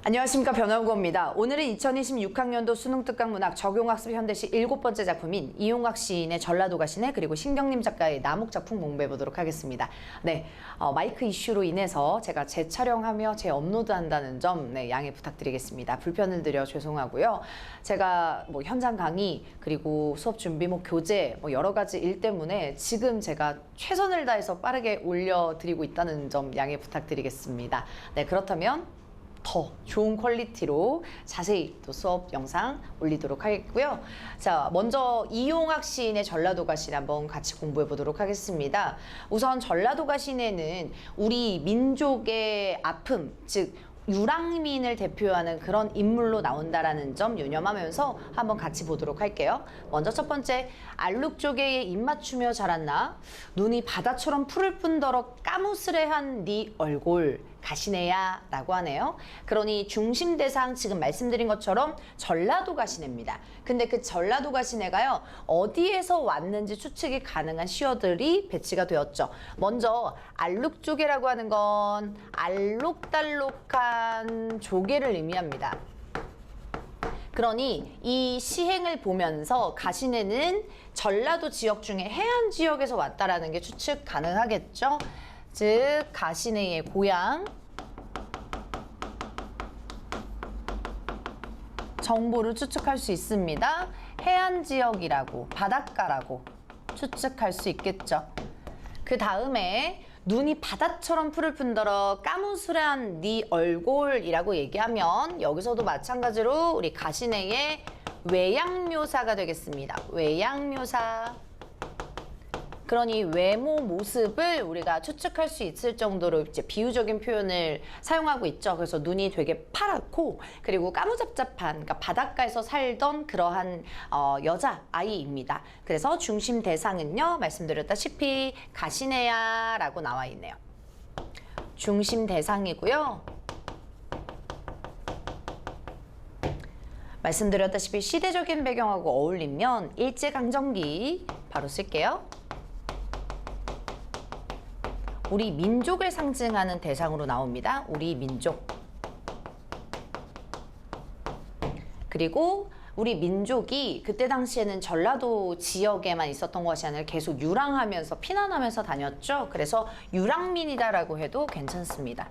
안녕하십니까, 변호구입니다. 오늘은 2026학년도 수능특강문학 적용학습 현대시 7번째 작품인 이용학 시인의 전라도가 시네 그리고 신경림 작가의 남욱 작품 공부해 보도록 하겠습니다. 네, 마이크 이슈로 인해서 제가 재촬영하며 재업로드한다는 점 양해 부탁드리겠습니다. 불편을 드려 죄송하고요. 제가 현장 강의 그리고 수업 준비 교재 여러 가지 일 때문에 지금 제가 최선을 다해서 빠르게 올려드리고 있다는 점 양해 부탁드리겠습니다. 네, 그렇다면 더 좋은 퀄리티로 자세히 또 수업 영상 올리도록 하겠고요. 자, 먼저 이용학 시인의 전라도가 시 한번 같이 공부해 보도록 하겠습니다. 우선 전라도가 시에는 우리 민족의 아픔, 즉 유랑민을 대표하는 그런 인물로 나온다라는 점 유념하면서 한번 같이 보도록 할게요. 먼저 첫 번째, 알룩조개에 입 맞추며 자랐나 눈이 바다처럼 푸를 뿐더러 까무스레한 네 얼굴 가시네야 라고 하네요. 그러니 중심 대상 지금 말씀드린 것처럼 전라도 가시네입니다. 근데 그 전라도 가시네가요, 어디에서 왔는지 추측이 가능한 시어들이 배치가 되었죠. 먼저 알룩조개라고 하는 건 알록달록한 조개를 의미합니다. 그러니 이 시행을 보면서 가시네는 전라도 지역 중에 해안 지역에서 왔다라는 게 추측 가능하겠죠. 즉 가시네의 고향 정보를 추측할 수 있습니다. 해안 지역이라고, 바닷가라고 추측할 수 있겠죠. 그 다음에 눈이 바다처럼 푸를 뿐더러 까무스레한 네 얼굴이라고 얘기하면 여기서도 마찬가지로 우리 가시네의 외양묘사가 되겠습니다. 외양묘사. 그러니 외모 모습을 우리가 추측할 수 있을 정도로 이제 비유적인 표현을 사용하고 있죠. 그래서 눈이 되게 파랗고 그리고 까무잡잡한, 그러니까 바닷가에서 살던 그러한 여자아이입니다. 그래서 중심 대상은요, 말씀드렸다시피 가시네야 라고 나와 있네요. 중심 대상이고요. 말씀드렸다시피 시대적인 배경하고 어울리면 일제강점기 바로 쓸게요. 우리 민족을 상징하는 대상으로 나옵니다. 우리 민족. 그리고 우리 민족이 그때 당시에는 전라도 지역에만 있었던 것이 아니라 계속 유랑하면서 피난하면서 다녔죠. 그래서 유랑민이다라고 해도 괜찮습니다.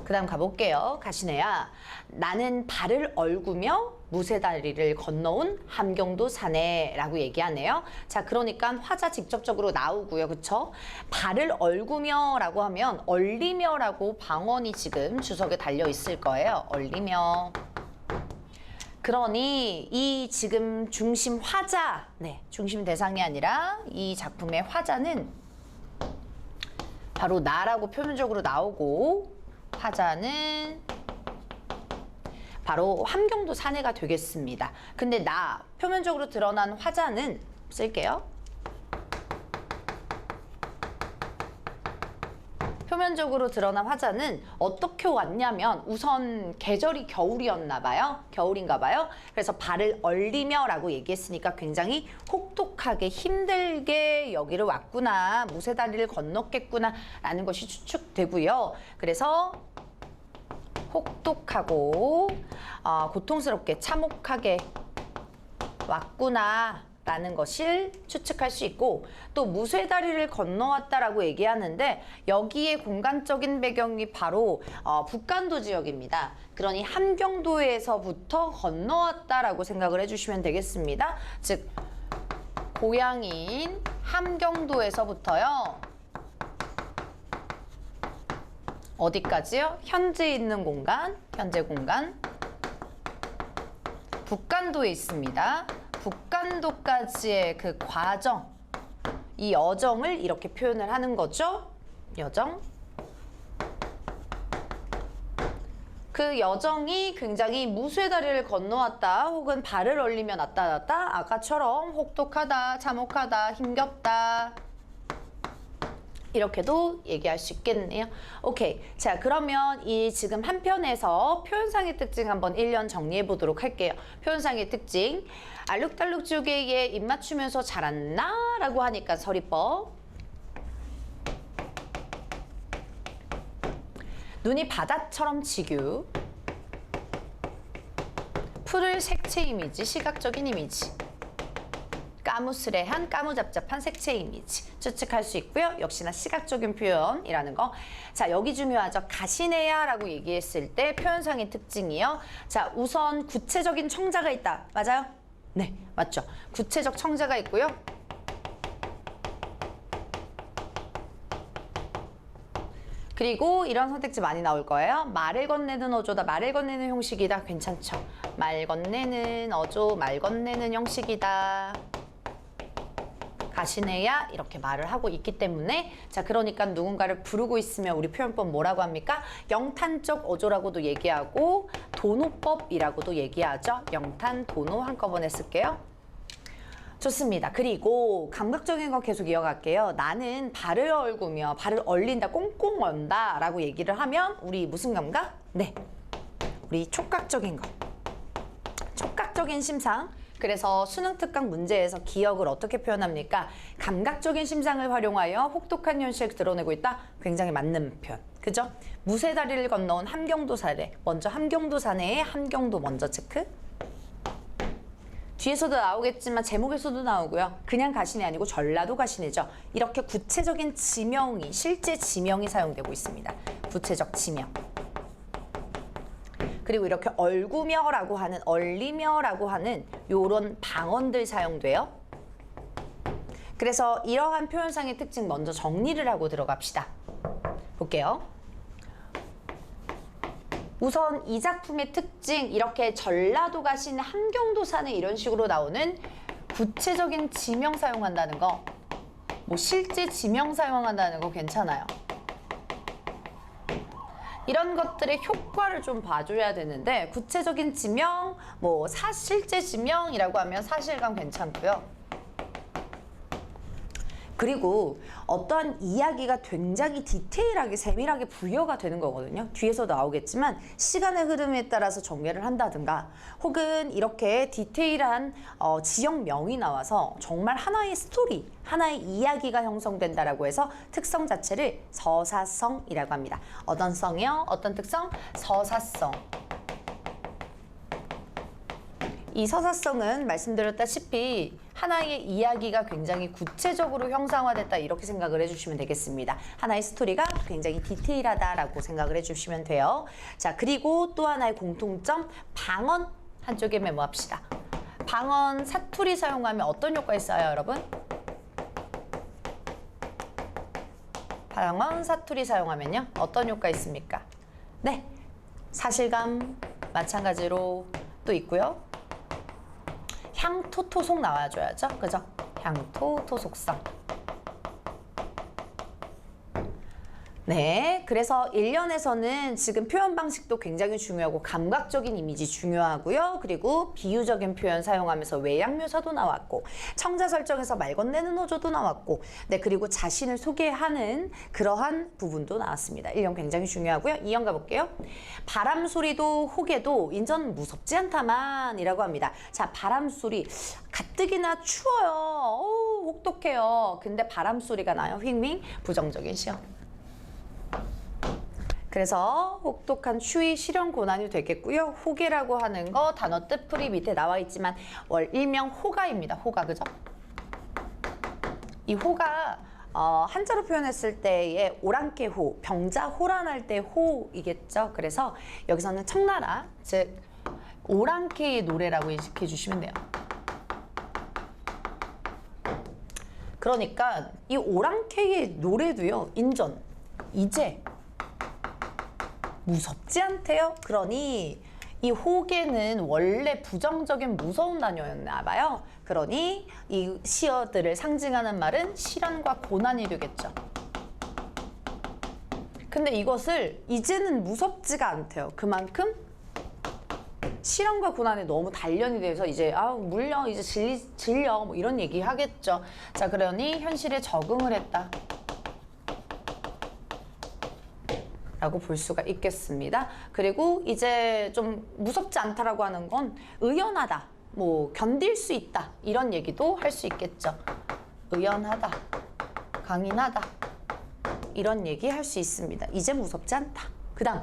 그 다음 가볼게요. 가시네야. 나는 발을 얼구며 무쇠다리를 건너온 함경도 사네라고 얘기하네요. 자, 그러니까 화자 직접적으로 나오고요. 그쵸? 발을 얼구며 라고 하면 얼리며 라고 방언이 지금 주석에 달려 있을 거예요. 얼리며. 그러니 이 지금 중심 화자, 중심 대상이 아니라 이 작품의 화자는 바로 나라고 표면적으로 나오고, 화자는 바로 함경도 사내가 되겠습니다. 근데 나, 표면적으로 드러난 화자는 쓸게요. 표면적으로 드러난 화자는 어떻게 왔냐면 우선 계절이 겨울이었나 봐요. 겨울인가 봐요. 그래서 발을 얼리며 라고 얘기했으니까 굉장히 혹독하게 힘들게 여기를 왔구나, 무쇠다리를 건넜겠구나 라는 것이 추측되고요. 그래서 혹독하고 고통스럽게 참혹하게 왔구나 라는 것을 추측할 수 있고, 또 무쇠다리를 건너왔다라고 얘기하는데 여기에 공간적인 배경이 바로 북간도 지역입니다. 그러니 함경도에서부터 건너왔다라고 생각을 해주시면 되겠습니다. 즉 고향인 함경도에서부터요, 어디까지요? 현재 있는 공간, 현재 공간 북간도에 있습니다. 북간도까지의 그 과정, 이 여정을 이렇게 표현을 하는 거죠. 여정. 그 여정이 굉장히 무쇠다리를 건너왔다, 혹은 발을 얼리며 나타났다, 아까처럼 혹독하다, 참혹하다, 힘겹다, 이렇게도 얘기할 수 있겠네요. 오케이. 자, 그러면 이 지금 한 편에서 표현상의 특징 한번 1년 정리해 보도록 할게요. 표현상의 특징. 알룩달룩조개에 입 맞추면서 자랐나? 라고 하니까 서리법. 눈이 바다처럼 지규, 푸를 색채 이미지, 시각적인 이미지, 까무스레한, 까무잡잡한 색채 이미지 추측할 수 있고요. 역시나 시각적인 표현이라는 거. 자, 여기 중요하죠. 가시네야라고 얘기했을 때 표현상의 특징이요. 자, 우선 구체적인 청자가 있다. 맞아요? 네, 맞죠. 구체적 청자가 있고요. 그리고 이런 선택지 많이 나올 거예요. 말을 건네는 어조다. 말을 건네는 형식이다. 괜찮죠. 말 건네는 어조, 말 건네는 형식이다. 가시네야 이렇게 말을 하고 있기 때문에 자, 그러니까 누군가를 부르고 있으면 우리 표현법 뭐라고 합니까? 영탄적 어조라고도 얘기하고 도노법이라고도 얘기하죠. 영탄, 도노 한꺼번에 쓸게요. 좋습니다. 그리고 감각적인 거 계속 이어갈게요. 나는 발을 얼구며 발을 얼린다, 꽁꽁 언다 라고 얘기를 하면 우리 무슨 감각? 네, 우리 촉각적인 거. 촉각적인 심상. 그래서 수능 특강 문제에서 기억을 어떻게 표현합니까? 감각적인 심상을 활용하여 혹독한 현실을 드러내고 있다. 굉장히 맞는 표현. 그죠? 무쇠 다리를 건너온 함경도 사례. 먼저 함경도 사내에 함경도 먼저 체크. 뒤에서도 나오겠지만 제목에서도 나오고요. 그냥 가시네 아니고 전라도 가시네죠. 이렇게 구체적인 지명이, 실제 지명이 사용되고 있습니다. 구체적 지명. 그리고 이렇게 얼구며라고 하는, 얼리며라고 하는 요런 방언들 사용돼요. 그래서 이러한 표현상의 특징 먼저 정리를 하고 들어갑시다. 볼게요. 우선 이 작품의 특징, 이렇게 전라도 가시네, 함경도 사네 이런 식으로 나오는 구체적인 지명 사용한다는 거, 뭐 실제 지명 사용한다는 거 괜찮아요. 이런 것들의 효과를 좀 봐줘야 되는데 구체적인 지명, 뭐 실제 지명이라고 하면 사실감 괜찮고요. 그리고 어떠한 이야기가 굉장히 디테일하게 세밀하게 부여가 되는 거거든요. 뒤에서 나오겠지만 시간의 흐름에 따라서 전개를 한다든가 혹은 이렇게 디테일한 지역명이 나와서 정말 하나의 스토리, 하나의 이야기가 형성된다라고 해서 특성 자체를 서사성이라고 합니다. 어떤 성이요? 어떤 특성? 서사성. 이 서사성은 말씀드렸다시피 하나의 이야기가 굉장히 구체적으로 형상화됐다 이렇게 생각을 해주시면 되겠습니다. 하나의 스토리가 굉장히 디테일하다라고 생각을 해주시면 돼요. 자, 그리고 또 하나의 공통점, 방언 한쪽에 메모합시다. 방언 사투리 사용하면 어떤 효과 있어요, 여러분? 방언 사투리 사용하면요, 어떤 효과 있습니까? 네, 사실감 마찬가지로 또 있고요. 향토, 토속 나와줘야죠. 그죠? 향토, 토속성. 네, 그래서 1년에서는 지금 표현 방식도 굉장히 중요하고 감각적인 이미지 중요하고요. 그리고 비유적인 표현 사용하면서 외양묘사도 나왔고 청자 설정에서 말 건네는 어조도 나왔고 네, 그리고 자신을 소개하는 그러한 부분도 나왔습니다. 1년 굉장히 중요하고요. 2년 가볼게요. 바람 소리도 호개도 인전 무섭지 않다만 이라고 합니다. 자, 바람 소리 가뜩이나 추워요. 혹독해요. 근데 바람 소리가 나요. 휙휙 부정적인 시험. 그래서 혹독한 추위, 실현 고난이 되겠고요. 호계라고 하는 거 단어 뜻풀이 밑에 나와 있지만 일명 호가입니다. 호가, 그죠? 이 호가 한자로 표현했을 때의 오랑캐호, 병자호란할 때 호이겠죠. 그래서 여기서는 청나라, 즉 오랑캐의 노래라고 인식해 주시면 돼요. 그러니까 이 오랑캐의 노래도요, 인전, 이제 무섭지 않대요. 그러니 이 호계는 원래 부정적인 무서운 단어였나 봐요. 그러니 이 시어들을 상징하는 말은 실현과 고난이 되겠죠. 근데 이것을 이제는 무섭지가 않대요. 그만큼 실현과 고난에 너무 단련이 돼서 이제 물려, 이제 질려 뭐 이런 얘기 하겠죠. 자, 그러니 현실에 적응을 했다 라고 볼 수가 있겠습니다. 그리고 이제 좀 무섭지 않다라고 하는 건 의연하다, 뭐 견딜 수 있다 이런 얘기도 할 수 있겠죠. 의연하다, 강인하다 이런 얘기 할 수 있습니다. 이제 무섭지 않다. 그 다음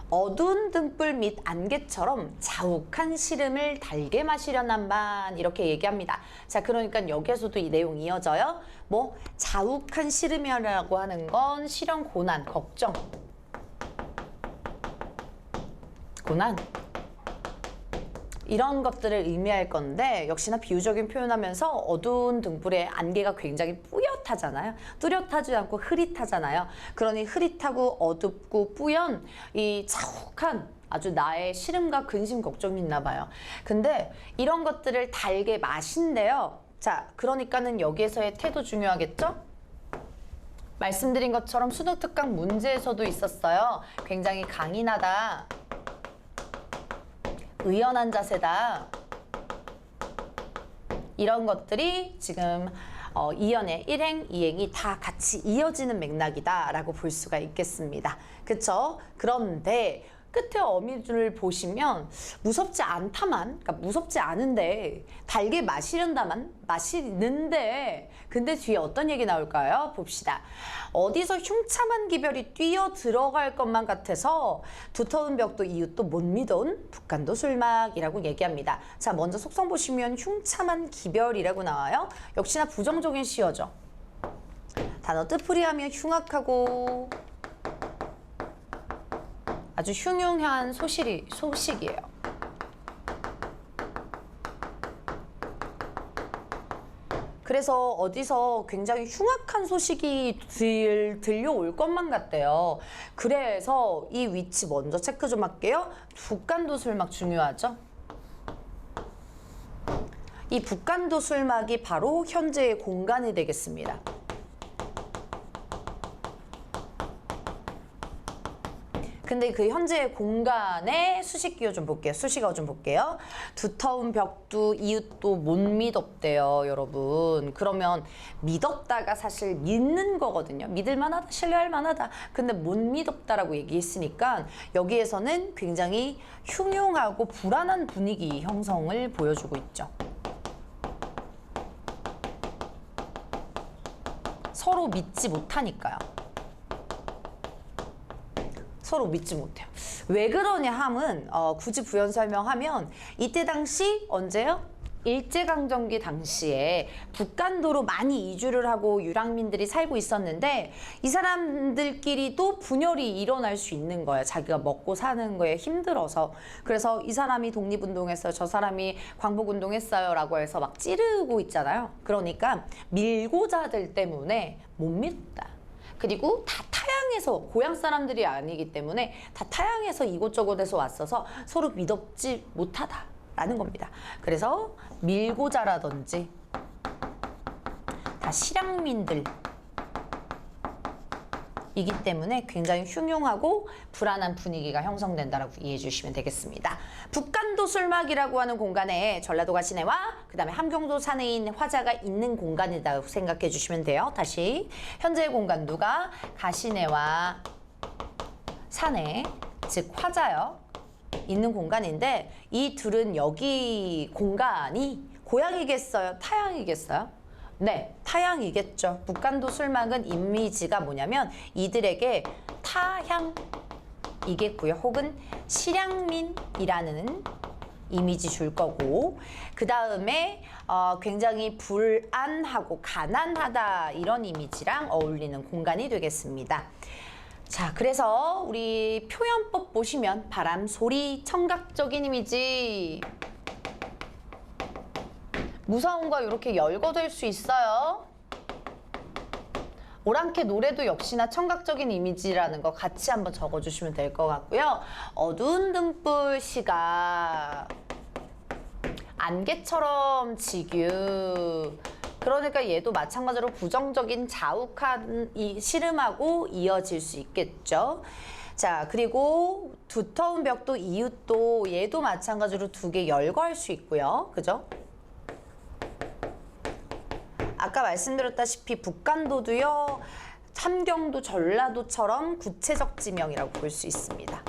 어두운 등불 및 안개처럼 자욱한 시름을 달게 마시려나만 이렇게 얘기합니다. 자, 그러니까 여기에서도 이 내용이 이어져요. 뭐 자욱한 시름이라고 하는 건 시련, 고난, 걱정, 고난 이런 것들을 의미할 건데 역시나 비유적인 표현하면서 어두운 등불의 안개가 굉장히 뿌옇하잖아요. 뚜렷하지 않고 흐릿하잖아요. 그러니 흐릿하고 어둡고 뿌연 이 자욱한 아주 나의 시름과 근심 걱정이 있나 봐요. 근데 이런 것들을 달게 마신대요. 자, 그러니까는 여기에서의 태도 중요하겠죠? 말씀드린 것처럼 수능 특강 문제에서도 있었어요. 굉장히 강인하다. 의연한 자세다. 이런 것들이 지금 이연의 일행, 이행이 다 같이 이어지는 맥락이다 라고 볼 수가 있겠습니다. 그쵸? 그런데 끝에 어미줄을 보시면 무섭지 않다만, 그러니까 무섭지 않은데 달게 마시는데 근데 뒤에 어떤 얘기 나올까요? 봅시다. 어디서 흉참한 기별이 뛰어 들어갈 것만 같아서 두터운 벽도 이웃도 못 믿어온 북한도 술막이라고 얘기합니다. 자, 먼저 속성 보시면 흉참한 기별이라고 나와요. 역시나 부정적인 시어죠. 단어 뜻풀이하면 흉악하고 아주 흉흉한 소식이에요. 그래서 어디서 굉장히 흉악한 소식이 들려올 것만 같대요. 그래서 이 위치 먼저 체크 좀 할게요. 북간도 술막 중요하죠? 이 북간도 술막이 바로 현재의 공간이 되겠습니다. 근데 그 현재의 공간의 수식기호 좀 볼게요. 수식어 좀 볼게요. 두터운 벽도 이웃도 못 믿었대요, 여러분. 그러면 믿었다가 사실 믿는 거거든요. 믿을 만하다, 신뢰할 만하다. 근데 못 믿었다라고 얘기했으니까 여기에서는 굉장히 흉흉하고 불안한 분위기 형성을 보여주고 있죠. 서로 믿지 못하니까요. 서로 믿지 못해요. 왜 그러냐 함은 굳이 부연 설명하면 이때 당시 언제요? 일제강점기 당시에 북간도로 많이 이주를 하고 유랑민들이 살고 있었는데 이 사람들끼리도 분열이 일어날 수 있는 거예요. 자기가 먹고 사는 거에 힘들어서. 그래서 이 사람이 독립운동했어요. 저 사람이 광복운동했어요. 라고 해서 막 찌르고 있잖아요. 그러니까 밀고자들 때문에 못 믿다. 그리고 다 타양에서 고향 사람들이 아니기 때문에 다 타양에서 이곳저곳에서 왔어서 서로 믿었지 못하다라는 겁니다. 그래서 밀고자라든지 다 실향민들 이기 때문에 굉장히 흉흉하고 불안한 분위기가 형성된다라고 이해해 주시면 되겠습니다. 북간도 술막이라고 하는 공간에 전라도가 시내와 그 다음에 함경도 산에 있는 화자가 있는 공간이라고 생각해 주시면 돼요. 다시 현재의 공간도가 가시내와 산에 즉 화자요 있는 공간인데 이 둘은 여기 공간이 고향이겠어요? 타양이겠어요? 네, 타향이겠죠. 북간도 술막은 이미지가 뭐냐면 이들에게 타향이겠고요. 혹은 실향민이라는 이미지 줄 거고 그 다음에 굉장히 불안하고 가난하다 이런 이미지랑 어울리는 공간이 되겠습니다. 자, 그래서 우리 표현법 보시면 바람, 소리, 청각적인 이미지 무서운 거 이렇게 열거될 수 있어요. 오랑캐 노래도 역시나 청각적인 이미지라는 거 같이 한번 적어주시면 될 것 같고요. 어두운 등불 시각, 안개처럼 지규. 그러니까 얘도 마찬가지로 부정적인 자욱한 시름하고 이어질 수 있겠죠. 자, 그리고 두터운 벽도 이웃도 얘도 마찬가지로 두 개 열거할 수 있고요. 그죠? 아까 말씀드렸다시피 북간도도요. 함경도, 전라도처럼 구체적 지명이라고 볼 수 있습니다.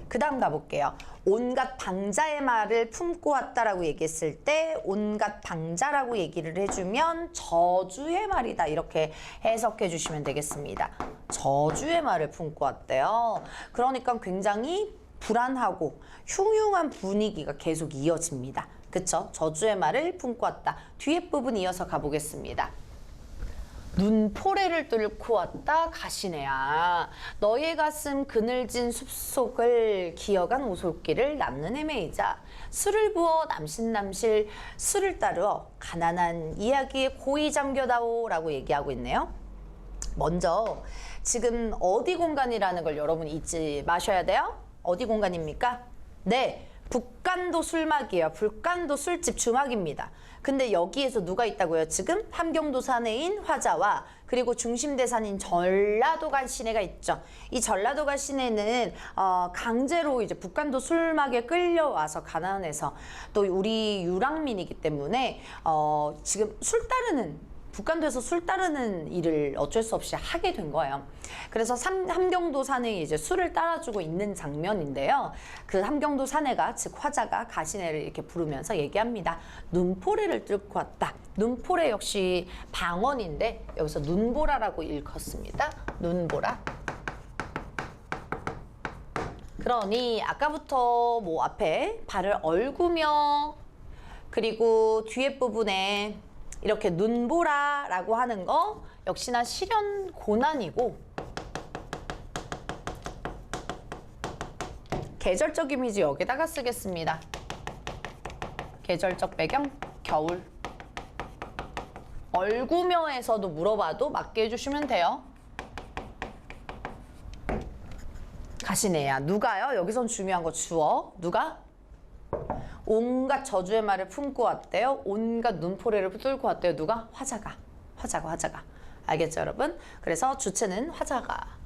그 다음 가볼게요. 온갖 방자의 말을 품고 왔다라고 얘기했을 때 온갖 방자라고 얘기를 해주면 저주의 말이다 이렇게 해석해 주시면 되겠습니다. 저주의 말을 품고 왔대요. 그러니까 굉장히 불안하고 흉흉한 분위기가 계속 이어집니다. 그쵸? 저주의 말을 품고 왔다. 뒤에 부분 이어서 가보겠습니다. 눈포래를 뚫고 왔다 가시네야. 너의 가슴 그늘진 숲속을 기어간 오솔길을 남는 헤매이자 술을 부어 남신남실 술을 따르어 가난한 이야기에 고이 잠겨다오 라고 얘기하고 있네요. 먼저 지금 어디 공간이라는 걸 여러분 잊지 마셔야 돼요. 어디 공간입니까? 네, 북간도 술막이에요. 북간도 술집 주막입니다. 근데 여기에서 누가 있다고요? 지금 함경도 사내인 화자와 그리고 중심대산인 전라도간 시내가 있죠. 이 전라도간 시내는 강제로 이제 북간도 술막에 끌려와서 가난해서 또 우리 유랑민이기 때문에 지금 술 따르는 북간도에서 술 따르는 일을 어쩔 수 없이 하게 된 거예요. 그래서 함경도 사내에 이제 술을 따라주고 있는 장면인데요. 그 함경도 사내가 즉 화자가 가시네를 이렇게 부르면서 얘기합니다. 눈포래를 뚫고 왔다. 눈포래 역시 방언인데 여기서 눈보라라고 읽었습니다. 눈보라. 그러니 아까부터 뭐 앞에 발을 얼구며 그리고 뒤에 부분에 이렇게 눈보라라고 하는 거 역시나 실현 고난이고 계절적 이미지 여기다가 쓰겠습니다. 계절적 배경 겨울. 얼구며에서도 물어봐도 맞게 해주시면 돼요. 가시네야. 누가요? 여기선 중요한 거 주어. 누가? 온갖 저주의 말을 품고 왔대요. 온갖 눈포래를 뚫고 왔대요. 누가? 화자가. 화자가. 알겠죠, 여러분? 그래서 주체는 화자가.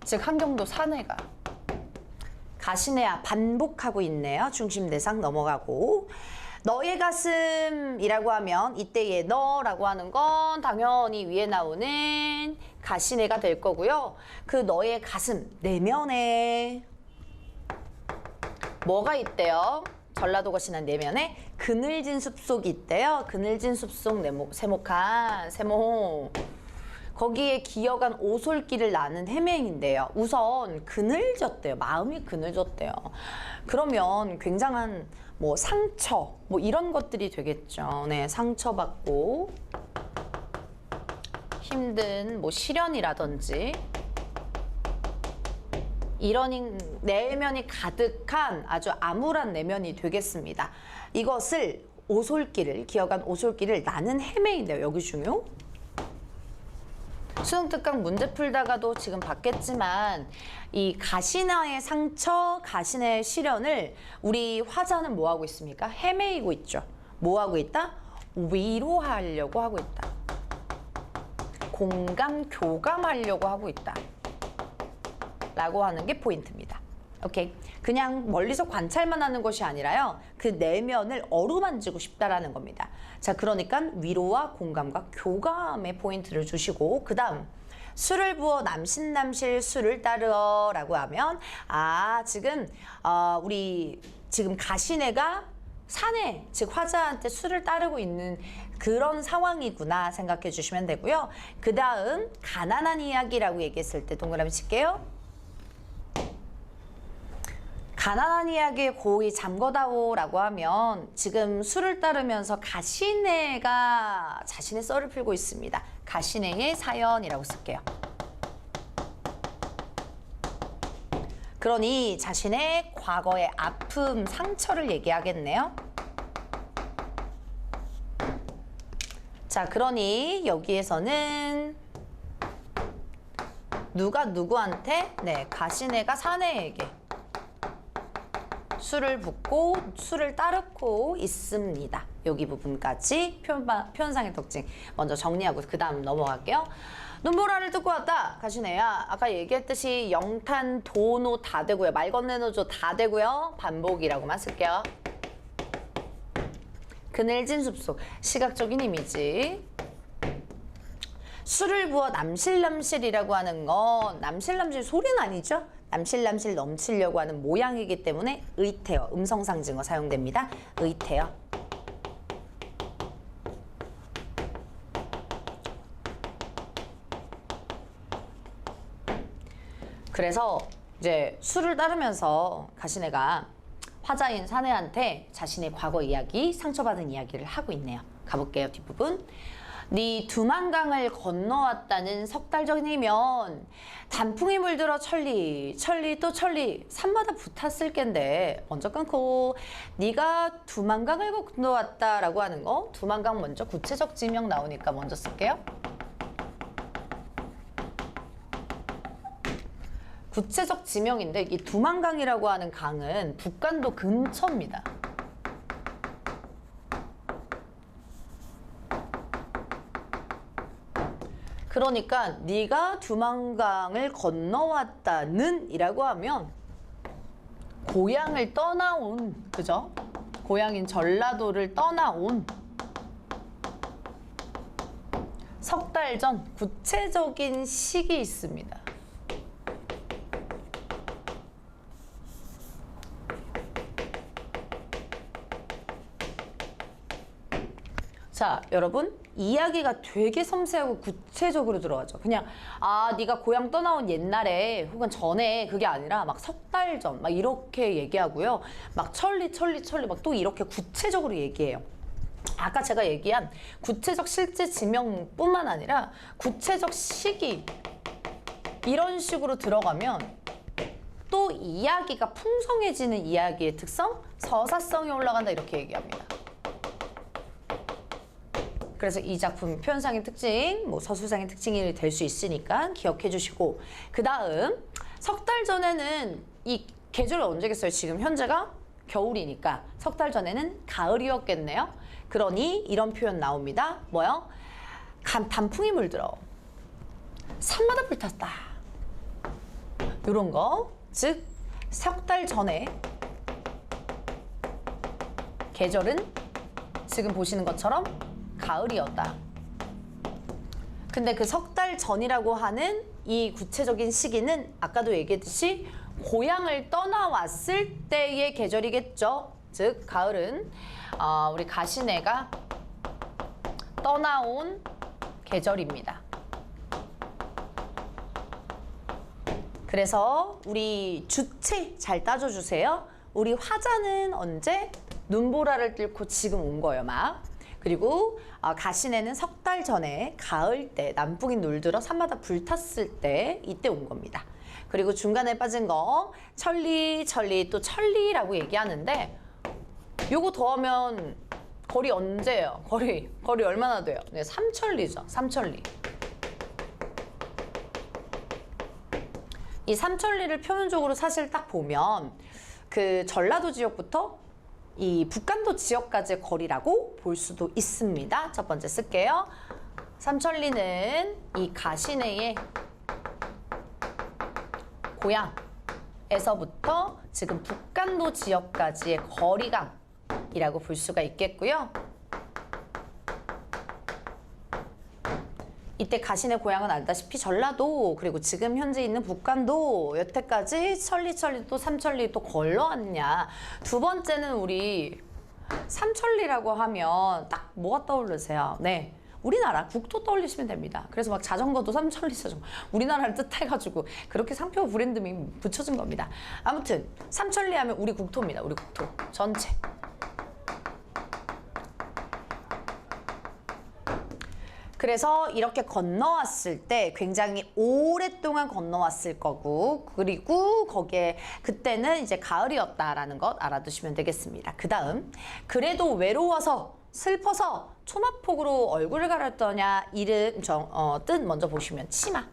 즉 함경도 사내가. 가시네야 반복하고 있네요. 중심 대상 넘어가고. 너의 가슴이라고 하면 이때의 너라고 하는 건 당연히 위에 나오는 가시네가 될 거고요. 그 너의 가슴 내면에 뭐가 있대요? 전라도가 지난 내면에 그늘진 숲속이 있대요. 그늘진 숲속 세목한 세모. 거기에 기어간 오솔길을 나는 헤매인데요. 우선 그늘졌대요. 마음이 그늘졌대요. 그러면 굉장한 뭐 상처 뭐 이런 것들이 되겠죠. 네, 상처받고 힘든 뭐 시련이라든지 이런 내면이 가득한 아주 암울한 내면이 되겠습니다. 이것을 오솔길을 기어간 오솔길을 나는 헤매인데요. 여기 중요. 수능 특강 문제 풀다가도 지금 봤겠지만 이 가시나의 상처, 가시나의 시련을 우리 화자는 뭐 하고 있습니까? 헤매이고 있죠. 뭐 하고 있다? 위로하려고 하고 있다. 공감, 교감하려고 하고 있다. 라고 하는 게 포인트입니다. 오케이. 그냥 멀리서 관찰만 하는 것이 아니라요. 그 내면을 어루만지고 싶다라는 겁니다. 자, 그러니까 위로와 공감과 교감의 포인트를 주시고 그 다음 술을 부어 남신남실 술을 따르어 라고 하면 지금 우리 지금 가시네가 사내 즉 화자한테 술을 따르고 있는 그런 상황이구나 생각해 주시면 되고요. 그 다음 가난한 이야기라고 얘기했을 때 동그라미 칠게요. 가난한 이야기에 고이 잠거다오 라고 하면 지금 술을 따르면서 가시네가 자신의 썰을 풀고 있습니다. 가시네의 사연이라고 쓸게요. 그러니 자신의 과거의 아픔, 상처를 얘기하겠네요. 자, 그러니 여기에서는 누가 누구한테? 네, 가시네가 사내에게 술을 붓고 술을 따르고 있습니다. 여기 부분까지 표현상의 특징 먼저 정리하고 그 다음 넘어갈게요. 눈보라를 뚫고 왔다 가시네야. 아까 얘기했듯이 영탄, 도노 다 되고요. 말 건네노조 다 되고요. 반복이라고만 쓸게요. 그늘진 숲속 시각적인 이미지. 술을 부어 남실남실이라고 하는 건 남실남실 소리는 아니죠. 남실남실 넘치려고 하는 모양이기 때문에 의태어, 음성상징어 사용됩니다. 의태어. 그래서 이제 술을 따르면서 가시네가 화자인 사내한테 자신의 과거 이야기, 상처받은 이야기를 하고 있네요. 가볼게요, 뒷부분. 네 두만강을 건너왔다는 석 달 전이면 단풍이 물들어 천리 또 천리 산마다 붙었을 겐데 먼저 끊고 네가 두만강을 건너왔다라고 하는 거 두만강 먼저 구체적 지명 나오니까 먼저 쓸게요. 구체적 지명인데 이 두만강이라고 하는 강은 북간도 근처입니다. 그러니까 네가 두만강을 건너왔다는 이라고 하면 고향을 떠나온, 그죠? 고향인 전라도를 떠나온 석 달 전 구체적인 시기 있습니다. 자, 여러분 이야기가 되게 섬세하고 구체적으로 들어가죠. 그냥 네가 고향 떠나온 옛날에 혹은 전에 그게 아니라 막 석 달 전 막 이렇게 얘기하고요. 막 천리 막 또 이렇게 구체적으로 얘기해요. 아까 제가 얘기한 구체적 실제 지명뿐만 아니라 구체적 시기 이런 식으로 들어가면 또 이야기가 풍성해지는 이야기의 특성, 서사성이 올라간다 이렇게 얘기합니다. 그래서 이 작품 표현상의 특징, 뭐 서술상의 특징이 될 수 있으니까 기억해 주시고 그 다음 석 달 전에는 이 계절이 언제겠어요? 지금 현재가 겨울이니까 석 달 전에는 가을이었겠네요. 그러니 이런 표현 나옵니다. 뭐요? 단풍이 물들어 산마다 불탔다. 이런 거, 즉 석 달 전에 계절은 지금 보시는 것처럼 가을이었다. 근데 그 석 달 전이라고 하는 이 구체적인 시기는 아까도 얘기했듯이 고향을 떠나왔을 때의 계절이겠죠. 즉 가을은 우리 가시네가 떠나온 계절입니다. 그래서 우리 주체 잘 따져주세요. 우리 화자는 언제? 눈보라를 뚫고 지금 온 거예요, 막. 그리고 가시네는 석 달 전에 가을 때 남풍이 물들어 산마다 불탔을 때 이때 온 겁니다. 그리고 중간에 빠진 거 천리 또 천리라고 얘기하는데 요거 더하면 거리 언제예요? 거리 얼마나 돼요? 네, 삼천리죠. 삼천리. 이 삼천리를 표면적으로 사실 딱 보면 그 전라도 지역부터 이 북간도 지역까지의 거리라고 볼 수도 있습니다. 첫 번째 쓸게요. 삼천리는 이 가시네의 고향에서부터 지금 북간도 지역까지의 거리감이라고 볼 수가 있겠고요. 이때 가시네 고향은 알다시피 전라도 그리고 지금 현재 있는 북간도 여태까지 천리 또 삼천리 또 걸러왔냐. 두 번째는 우리 삼천리라고 하면 딱 뭐가 떠오르세요? 네, 우리나라 국토 떠올리시면 됩니다. 그래서 막 자전거도 삼천리 자전거 우리나라를 뜻해가지고 그렇게 상표 브랜드명이 붙여진 겁니다. 아무튼 삼천리 하면 우리 국토입니다. 우리 국토 전체. 그래서 이렇게 건너왔을 때 굉장히 오랫동안 건너왔을 거고 그리고 거기에 그때는 이제 가을이었다라는 것 알아두시면 되겠습니다. 그 다음 그래도 외로워서 슬퍼서 초마폭으로 얼굴을 가렸더냐 이름 뜻 먼저 보시면 치마.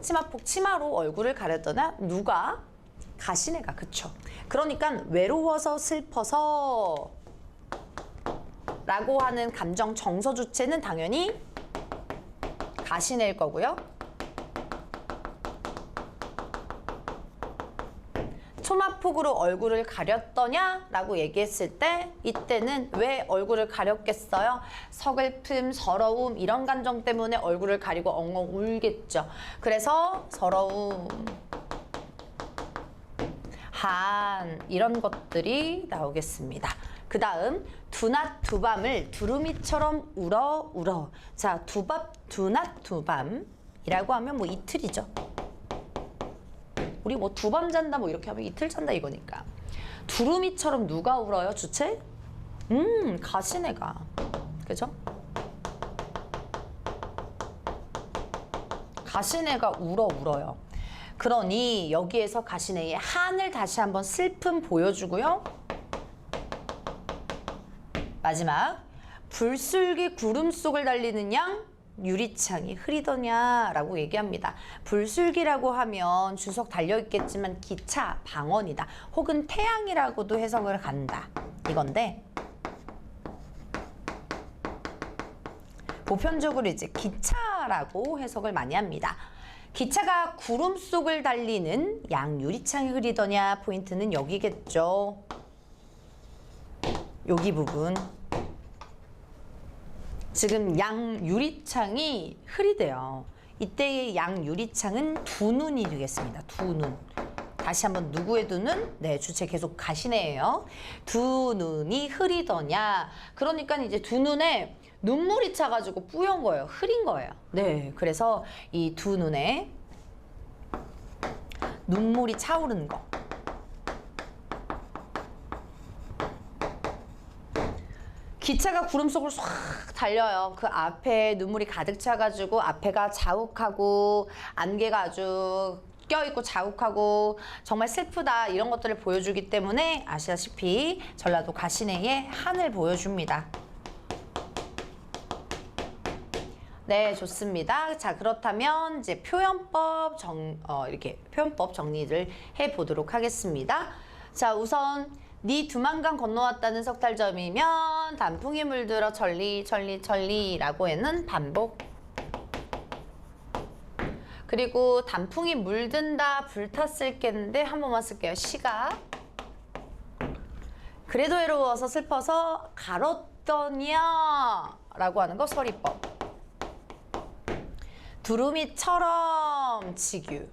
치마폭 치마로 얼굴을 가렸더냐 누가? 가시네가. 그쵸. 그러니까 외로워서 슬퍼서 라고 하는 감정 정서 주체는 당연히 가시네일 거고요. 수박폭으로 얼굴을 가렸더냐? 라고 얘기했을 때 이때는 왜 얼굴을 가렸겠어요? 서글픔, 서러움 이런 감정 때문에 얼굴을 가리고 엉엉 울겠죠. 그래서 서러움, 한 이런 것들이 나오겠습니다. 그 다음 두낮 두밤을 두루미처럼 울어 울어. 자, 두낮 두밤이라고 하면 뭐 이틀이죠. 우리 뭐 두밤 잔다 뭐 이렇게 하면 이틀 잔다 이거니까. 두루미처럼 누가 울어요? 주체? 가시네가. 그죠? 가시네가 울어요. 그러니 여기에서 가시네의 한을 다시 한번 슬픔 보여주고요. 마지막 불슬기 구름 속을 달리는 양 유리창이 흐리더냐라고 얘기합니다. 불슬기라고 하면 주석 달려있겠지만 기차, 방언이다. 혹은 태양이라고도 해석을 간다. 이건데 보편적으로 이제 기차라고 해석을 많이 합니다. 기차가 구름 속을 달리는 양 유리창이 흐리더냐 포인트는 여기겠죠. 여기 부분. 지금 양 유리창이 흐리대요. 이때의 양 유리창은 두 눈이 되겠습니다. 두 눈. 다시 한번 누구의 두 눈? 네, 주체 계속 가시네요. 두 눈이 흐리더냐. 그러니까 이제 두 눈에 눈물이 차가지고 뿌연 거예요. 흐린 거예요. 네, 그래서 이 두 눈에 눈물이 차오르는 거. 기차가 구름 속을 싹 달려요. 그 앞에 눈물이 가득 차가지고 앞에가 자욱하고 안개가 아주 껴있고 자욱하고 정말 슬프다 이런 것들을 보여주기 때문에 아시다시피 전라도 가시네의 한을 보여줍니다. 네, 좋습니다. 자, 그렇다면 이제 표현법 이렇게 표현법 정리를 해보도록 하겠습니다. 자, 우선 네 두만강 건너왔다는 석탈점이면 단풍이 물들어 천리라고 해는 반복. 그리고 단풍이 물든다 불탔을 겠는데 한 번만 쓸게요. 시가. 그래도 외로워서 슬퍼서 가뒀더냐 라고 하는 거 서리법. 두루미처럼 지규.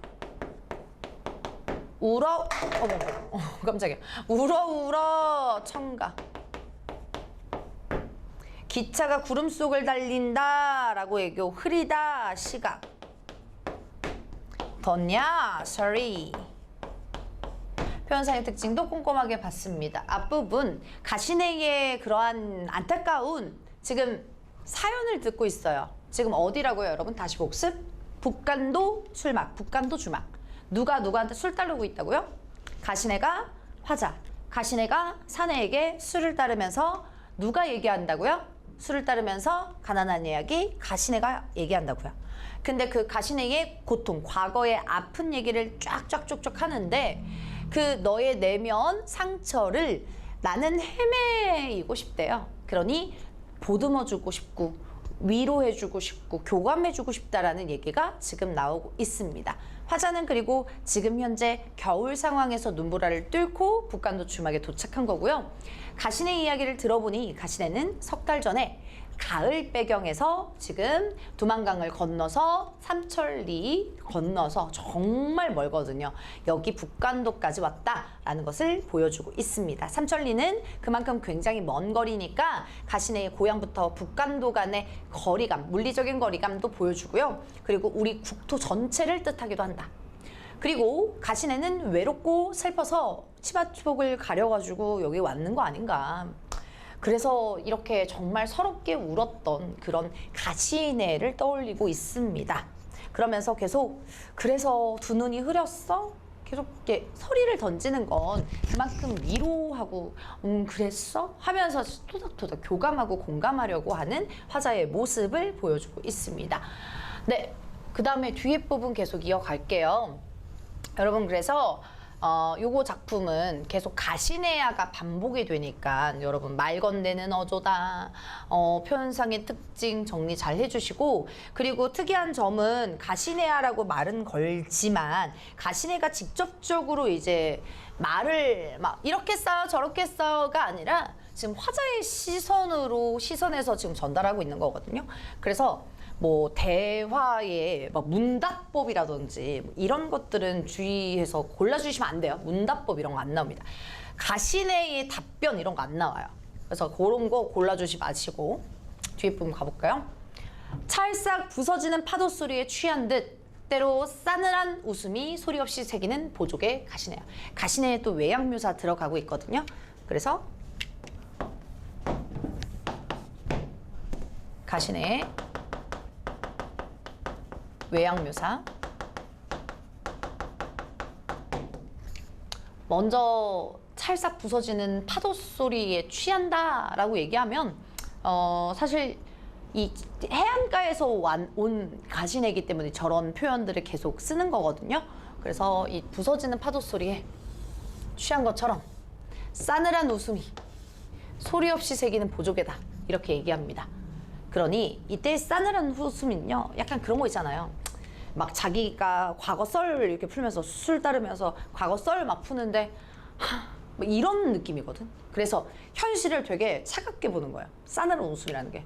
울어, 깜짝이야. 울어 청가. 기차가 구름 속을 달린다 라고 얘기하고 흐리다 시각. 덧냐 sorry. 표현상의 특징도 꼼꼼하게 봤습니다. 앞부분 가시네의 그러한 안타까운 지금 사연을 듣고 있어요. 지금 어디라고요, 여러분? 다시 복습. 북간도 술막, 북간도 주막. 누가 누구한테 술 따르고 있다고요? 가시네가 화자. 가시네가 사내에게 술을 따르면서 누가 얘기한다고요? 술을 따르면서 가난한 이야기 가시네가 얘기한다고요. 근데 그 가시네의 고통, 과거의 아픈 얘기를 쫙쫙쫙쫙 하는데 그 너의 내면 상처를 나는 헤매이고 싶대요. 그러니 보듬어주고 싶고 위로해주고 싶고 교감해주고 싶다라는 얘기가 지금 나오고 있습니다. 화자는 그리고 지금 현재 겨울 상황에서 눈보라를 뚫고 북간도 주막에 도착한 거고요. 가시네 이야기를 들어보니 가시네는 석 달 전에 가을 배경에서 지금 두만강을 건너서 삼천리 건너서 정말 멀거든요. 여기 북간도까지 왔다라는 것을 보여주고 있습니다. 삼천리는 그만큼 굉장히 먼 거리니까 가시네의 고향부터 북간도 간의 거리감, 물리적인 거리감도 보여주고요. 그리고 우리 국토 전체를 뜻하기도 한다. 그리고 가시네는 외롭고 슬퍼서 치마폭을 가려가지고 여기 왔는 거 아닌가. 그래서 이렇게 정말 서럽게 울었던 그런 가시네를 떠올리고 있습니다. 그러면서 계속 그래서 두 눈이 흐렸어? 계속 이렇게 서리를 던지는 건 그만큼 위로하고 그랬어? 하면서 토닥토닥 교감하고 공감하려고 하는 화자의 모습을 보여주고 있습니다. 네, 그 다음에 뒤에 부분 계속 이어갈게요. 여러분, 그래서 요거 작품은 계속 가시네야가 반복이 되니까 여러분 말 건네는 어조다, 표현상의 특징 정리 잘 해주시고, 그리고 특이한 점은 가시네야라고 말은 걸지만 가시네가 직접적으로 이제 말을 막 이렇게 써요 저렇게 써요가 아니라 지금 화자의 시선에서 지금 전달하고 있는 거거든요. 그래서 뭐 대화의 막 문답법이라든지 뭐 이런 것들은 주의해서 골라주시면 안 돼요. 문답법 이런 거 안 나옵니다. 가시네의 답변 이런 거 안 나와요. 그래서 그런 거 골라주시 마시고 뒤에 부분 가볼까요? 찰싹 부서지는 파도 소리에 취한 듯 때로 싸늘한 웃음이 소리 없이 새기는 보족의 가시네요. 가시네에 또 외양묘사 들어가고 있거든요. 그래서 가시네의 외양묘사. 먼저 찰싹 부서지는 파도 소리에 취한다 라고 얘기하면 사실 이 해안가에서 온 가시네이기 때문에 저런 표현들을 계속 쓰는 거거든요. 그래서 이 부서지는 파도 소리에 취한 것처럼 싸늘한 웃음이 소리 없이 새기는 보조개다 이렇게 얘기합니다. 그러니 이때 싸늘한 웃음은요, 약간 그런 거 있잖아요. 막 자기가 과거 썰 이렇게 풀면서 술 따르면서 과거 썰 막 푸는데 뭐 이런 느낌이거든. 그래서 현실을 되게 차갑게 보는 거예요. 싸늘한 웃음이라는 게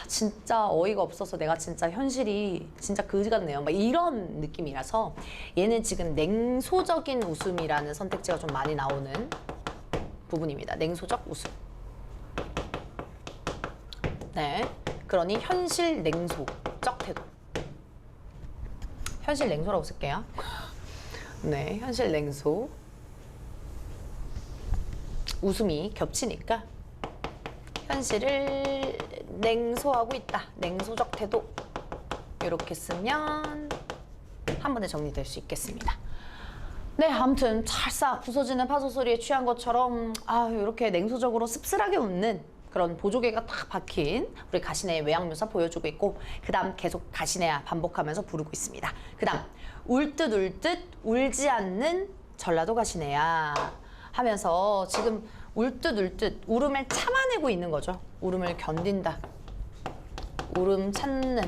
진짜 어이가 없어서 내가 진짜 현실이 진짜 그지 같네요. 막 이런 느낌이라서 얘는 지금 냉소적인 웃음이라는 선택지가 좀 많이 나오는 부분입니다. 냉소적 웃음. 네, 그러니 현실 냉소적 태도. 현실 냉소라고 쓸게요. 네, 현실 냉소. 웃음이 겹치니까 현실을 냉소하고 있다. 냉소적 태도. 이렇게 쓰면 한 번에 정리될 수 있겠습니다. 네, 아무튼 찰싹 부서지는 파도 소리에 취한 것처럼 이렇게 냉소적으로 씁쓸하게 웃는 그런 보조개가 딱 박힌 우리 가시네의 외양묘사 보여주고 있고, 그 다음 계속 가시네야 반복하면서 부르고 있습니다. 그 다음 울 듯 울지 않는 전라도 가시네야 하면서 지금 울 듯 울음을 참아내고 있는 거죠. 울음을 견딘다. 울음 참는.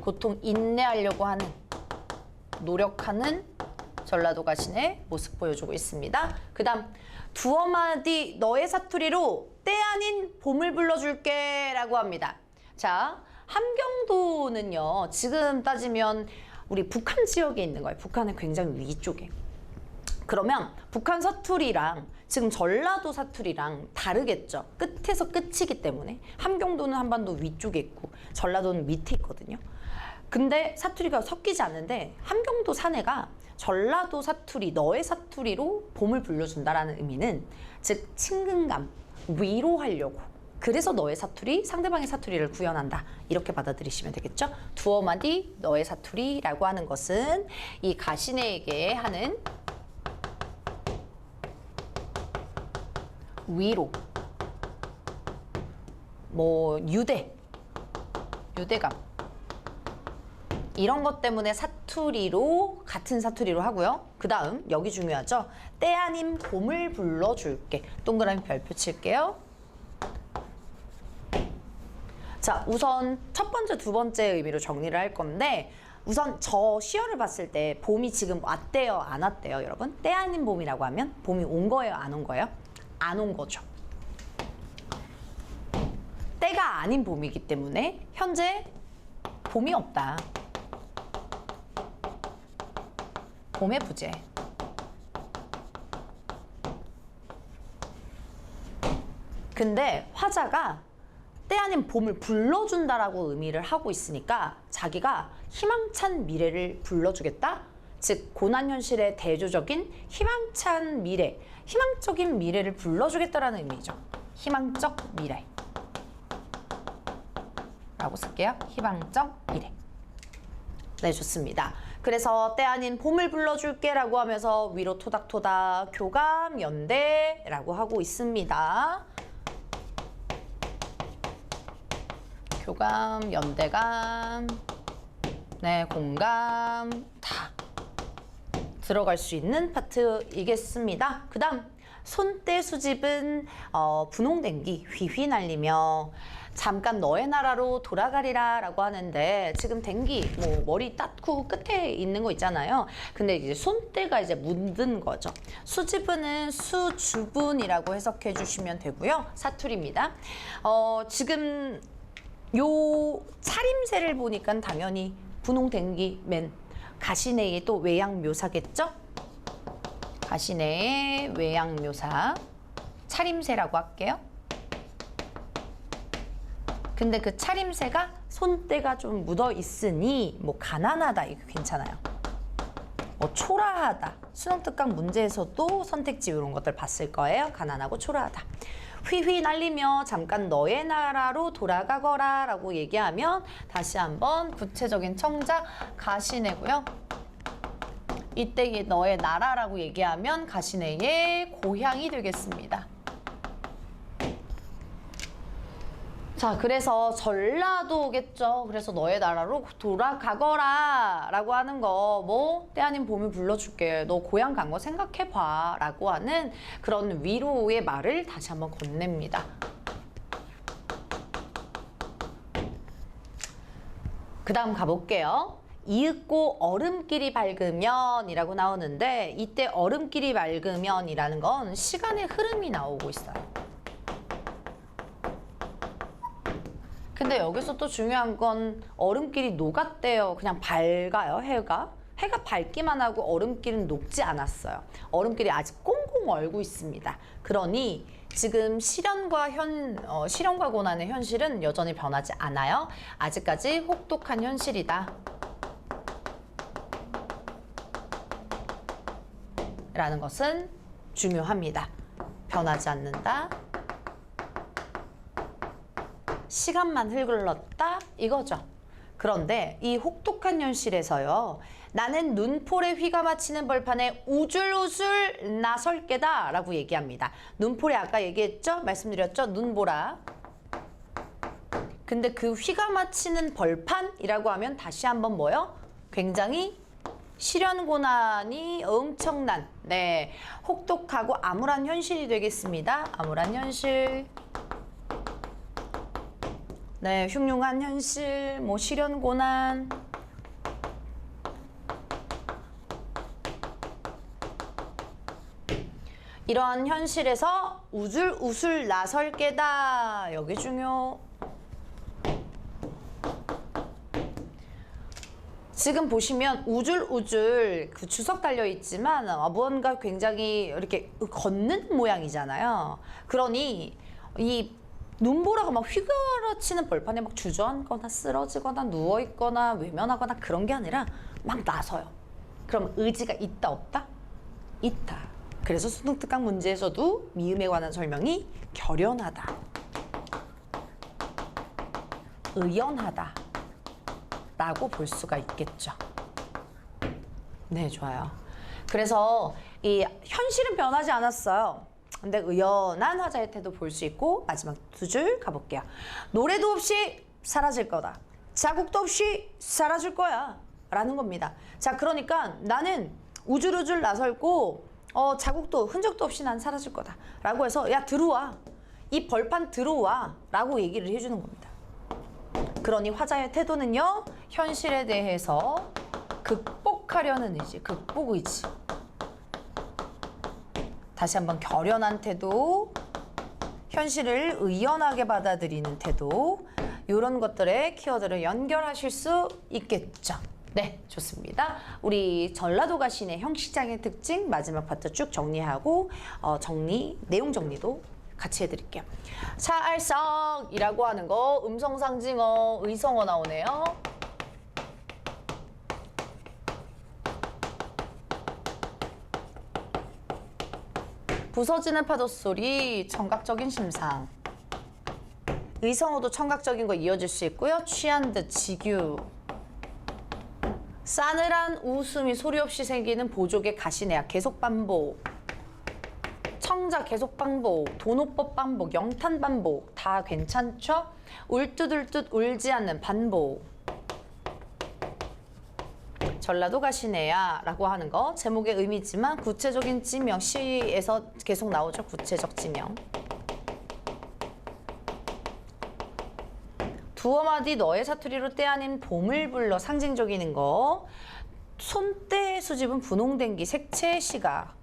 고통 인내하려고 하는, 노력하는 전라도 가시네 모습 보여주고 있습니다. 그 다음 두어 마디 너의 사투리로 때 아닌 봄을 불러줄게 라고 합니다. 자, 함경도는요, 지금 따지면 우리 북한 지역에 있는 거예요. 북한은 굉장히 위쪽에. 그러면 북한 사투리랑 지금 전라도 사투리랑 다르겠죠. 끝에서 끝이기 때문에. 함경도는 한반도 위쪽에 있고 전라도는 밑에 있거든요. 근데 사투리가 섞이지 않는데 함경도 사내가 전라도 사투리, 너의 사투리로 봄을 불러준다라는 의미는 즉 친근감, 위로하려고, 그래서 너의 사투리, 상대방의 사투리를 구현한다 이렇게 받아들이시면 되겠죠. 두어 마디 너의 사투리라고 하는 것은 이 가시네에게 하는 위로, 뭐 유대감 이런 것 때문에 사투리로, 같은 사투리로 하고요. 그 다음 여기 중요하죠. 때 아닌 봄을 불러줄게. 동그라미 별표 칠게요. 자, 우선 첫 번째, 두 번째 의미로 정리를 할 건데, 우선 저 시어를 봤을 때 봄이 지금 왔대요, 안 왔대요, 여러분? 때 아닌 봄이라고 하면 봄이 온 거예요, 안 온 거예요? 안 온 거죠. 때가 아닌 봄이기 때문에 현재 봄이 없다. 봄의 부재. 근데 화자가 때 아닌 봄을 불러준다라고 의미를 하고 있으니까 자기가 희망찬 미래를 불러주겠다? 즉 고난현실의 대조적인 희망찬 미래, 희망적인 미래를 불러주겠다라는 의미죠. 희망적 미래 라고 쓸게요. 희망적 미래. 네, 좋습니다. 그래서 때 아닌 봄을 불러줄게 라고 하면서 위로 토닥토닥 교감 연대 라고 하고 있습니다. 교감, 연대감, 네, 공감 다 들어갈 수 있는 파트이겠습니다. 그 다음 손때 수집은 분홍댕기 휘휘 날리며 잠깐 너의 나라로 돌아가리라 라고 하는데, 지금 댕기 뭐 머리 땄고 끝에 있는 거 있잖아요. 근데 이제 손때가 이제 묻은 거죠. 수집은은 수주분이라고 해석해 주시면 되고요. 사투리입니다. 지금 요 차림새를 보니까 당연히 분홍댕기 맨 가시네의 또 외양묘사겠죠? 가시네의 외양묘사 차림새라고 할게요. 근데 그 차림새가 손때가 좀 묻어 있으니 뭐 가난하다 이거 괜찮아요. 뭐 초라하다, 수능특강 문제에서도 선택지 이런 것들 봤을 거예요. 가난하고 초라하다. 휘휘 날리며 잠깐 너의 나라로 돌아가거라 라고 얘기하면 다시 한번 구체적인 청자 가시네고요. 이때 너의 나라라고 얘기하면 가시네의 고향이 되겠습니다. 자, 그래서 전라도겠죠. 그래서 너의 나라로 돌아가거라 라고 하는 거, 뭐 때 아닌 봄을 불러줄게, 너 고향 간 거 생각해봐 라고 하는 그런 위로의 말을 다시 한번 건넵니다. 그 다음 가볼게요. 이윽고 얼음길이 밝으면 이라고 나오는데, 이때 얼음길이 밝으면 이라는 건 시간의 흐름이 나오고 있어요. 근데 여기서 또 중요한 건 얼음길이 녹았대요. 그냥 밝아요, 해가? 해가 밝기만 하고 얼음길은 녹지 않았어요. 얼음길이 아직 꽁꽁 얼고 있습니다. 그러니 지금 실현과 고난의 현실은 여전히 변하지 않아요. 아직까지 혹독한 현실이다 라는 것은 중요합니다. 변하지 않는다. 시간만 흘렀다 이거죠. 그런데 이 혹독한 현실에서요, 나는 눈폴에 휘가 마치는 벌판에 우줄우줄 나설 게다 라고 얘기합니다. 눈폴에 아까 얘기했죠? 말씀드렸죠? 눈보라. 근데 그 휘가 마치는 벌판이라고 하면 다시 한번 뭐요? 굉장히 시련고난이 엄청난, 네, 혹독하고 암울한 현실이 되겠습니다. 암울한 현실. 네, 흉흉한 현실, 뭐 시련고난. 이러한 현실에서 우줄우줄 나설 게다. 여기 중요. 지금 보시면 우줄우줄 그 주석 달려 있지만 무언가 굉장히 이렇게 걷는 모양이잖아요. 그러니 이 눈보라가 막 휘갈아치는 벌판에 막 주저앉거나 쓰러지거나 누워있거나 외면하거나 그런 게 아니라 막 나서요. 그럼 의지가 있다 없다? 있다. 그래서 수능특강 문제에서도 미음에 관한 설명이 결연하다, 의연하다 라고 볼 수가 있겠죠. 네, 좋아요. 그래서 이 현실은 변하지 않았어요. 근데 의연한 화자의 태도 볼 수 있고, 마지막 두 줄 가볼게요. 노래도 없이 사라질 거다. 자국도 없이 사라질 거야 라는 겁니다. 자, 그러니까 나는 우줄우줄 나설고 자국도 흔적도 없이 난 사라질 거다 라고 해서 야 들어와, 이 벌판 들어와 라고 얘기를 해주는 겁니다. 그러니 화자의 태도는요, 현실에 대해서 극복하려는 의지, 극복 의지. 다시 한번 결연한 태도, 현실을 의연하게 받아들이는 태도, 이런 것들의 키워드를 연결하실 수 있겠죠. 네, 좋습니다. 우리 전라도가 시내 형식장의 특징 마지막 파트 쭉 정리하고 내용 정리도 같이 해드릴게요. 찰썩이라고 하는 거 음성상징어, 의성어 나오네요. 부서지는 파도 소리, 청각적인 심상. 의성어도 청각적인 거 이어질 수 있고요. 취한 듯 지규. 싸늘한 웃음이 소리 없이 생기는 보족의 가시네야. 계속 반복. 청자 계속 반복. 도노법 반복. 영탄 반복. 다 괜찮죠? 울 듯 울지 않는 반복. 전라도 가시네야 라고 하는 거 제목의 의미지만 구체적인 지명, 시에서 계속 나오죠. 구체적 지명. 두어 마디 너의 사투리로 떼아닌 봄을 불러 상징적인 거. 손때 수집은 분홍댕기 색채 시각.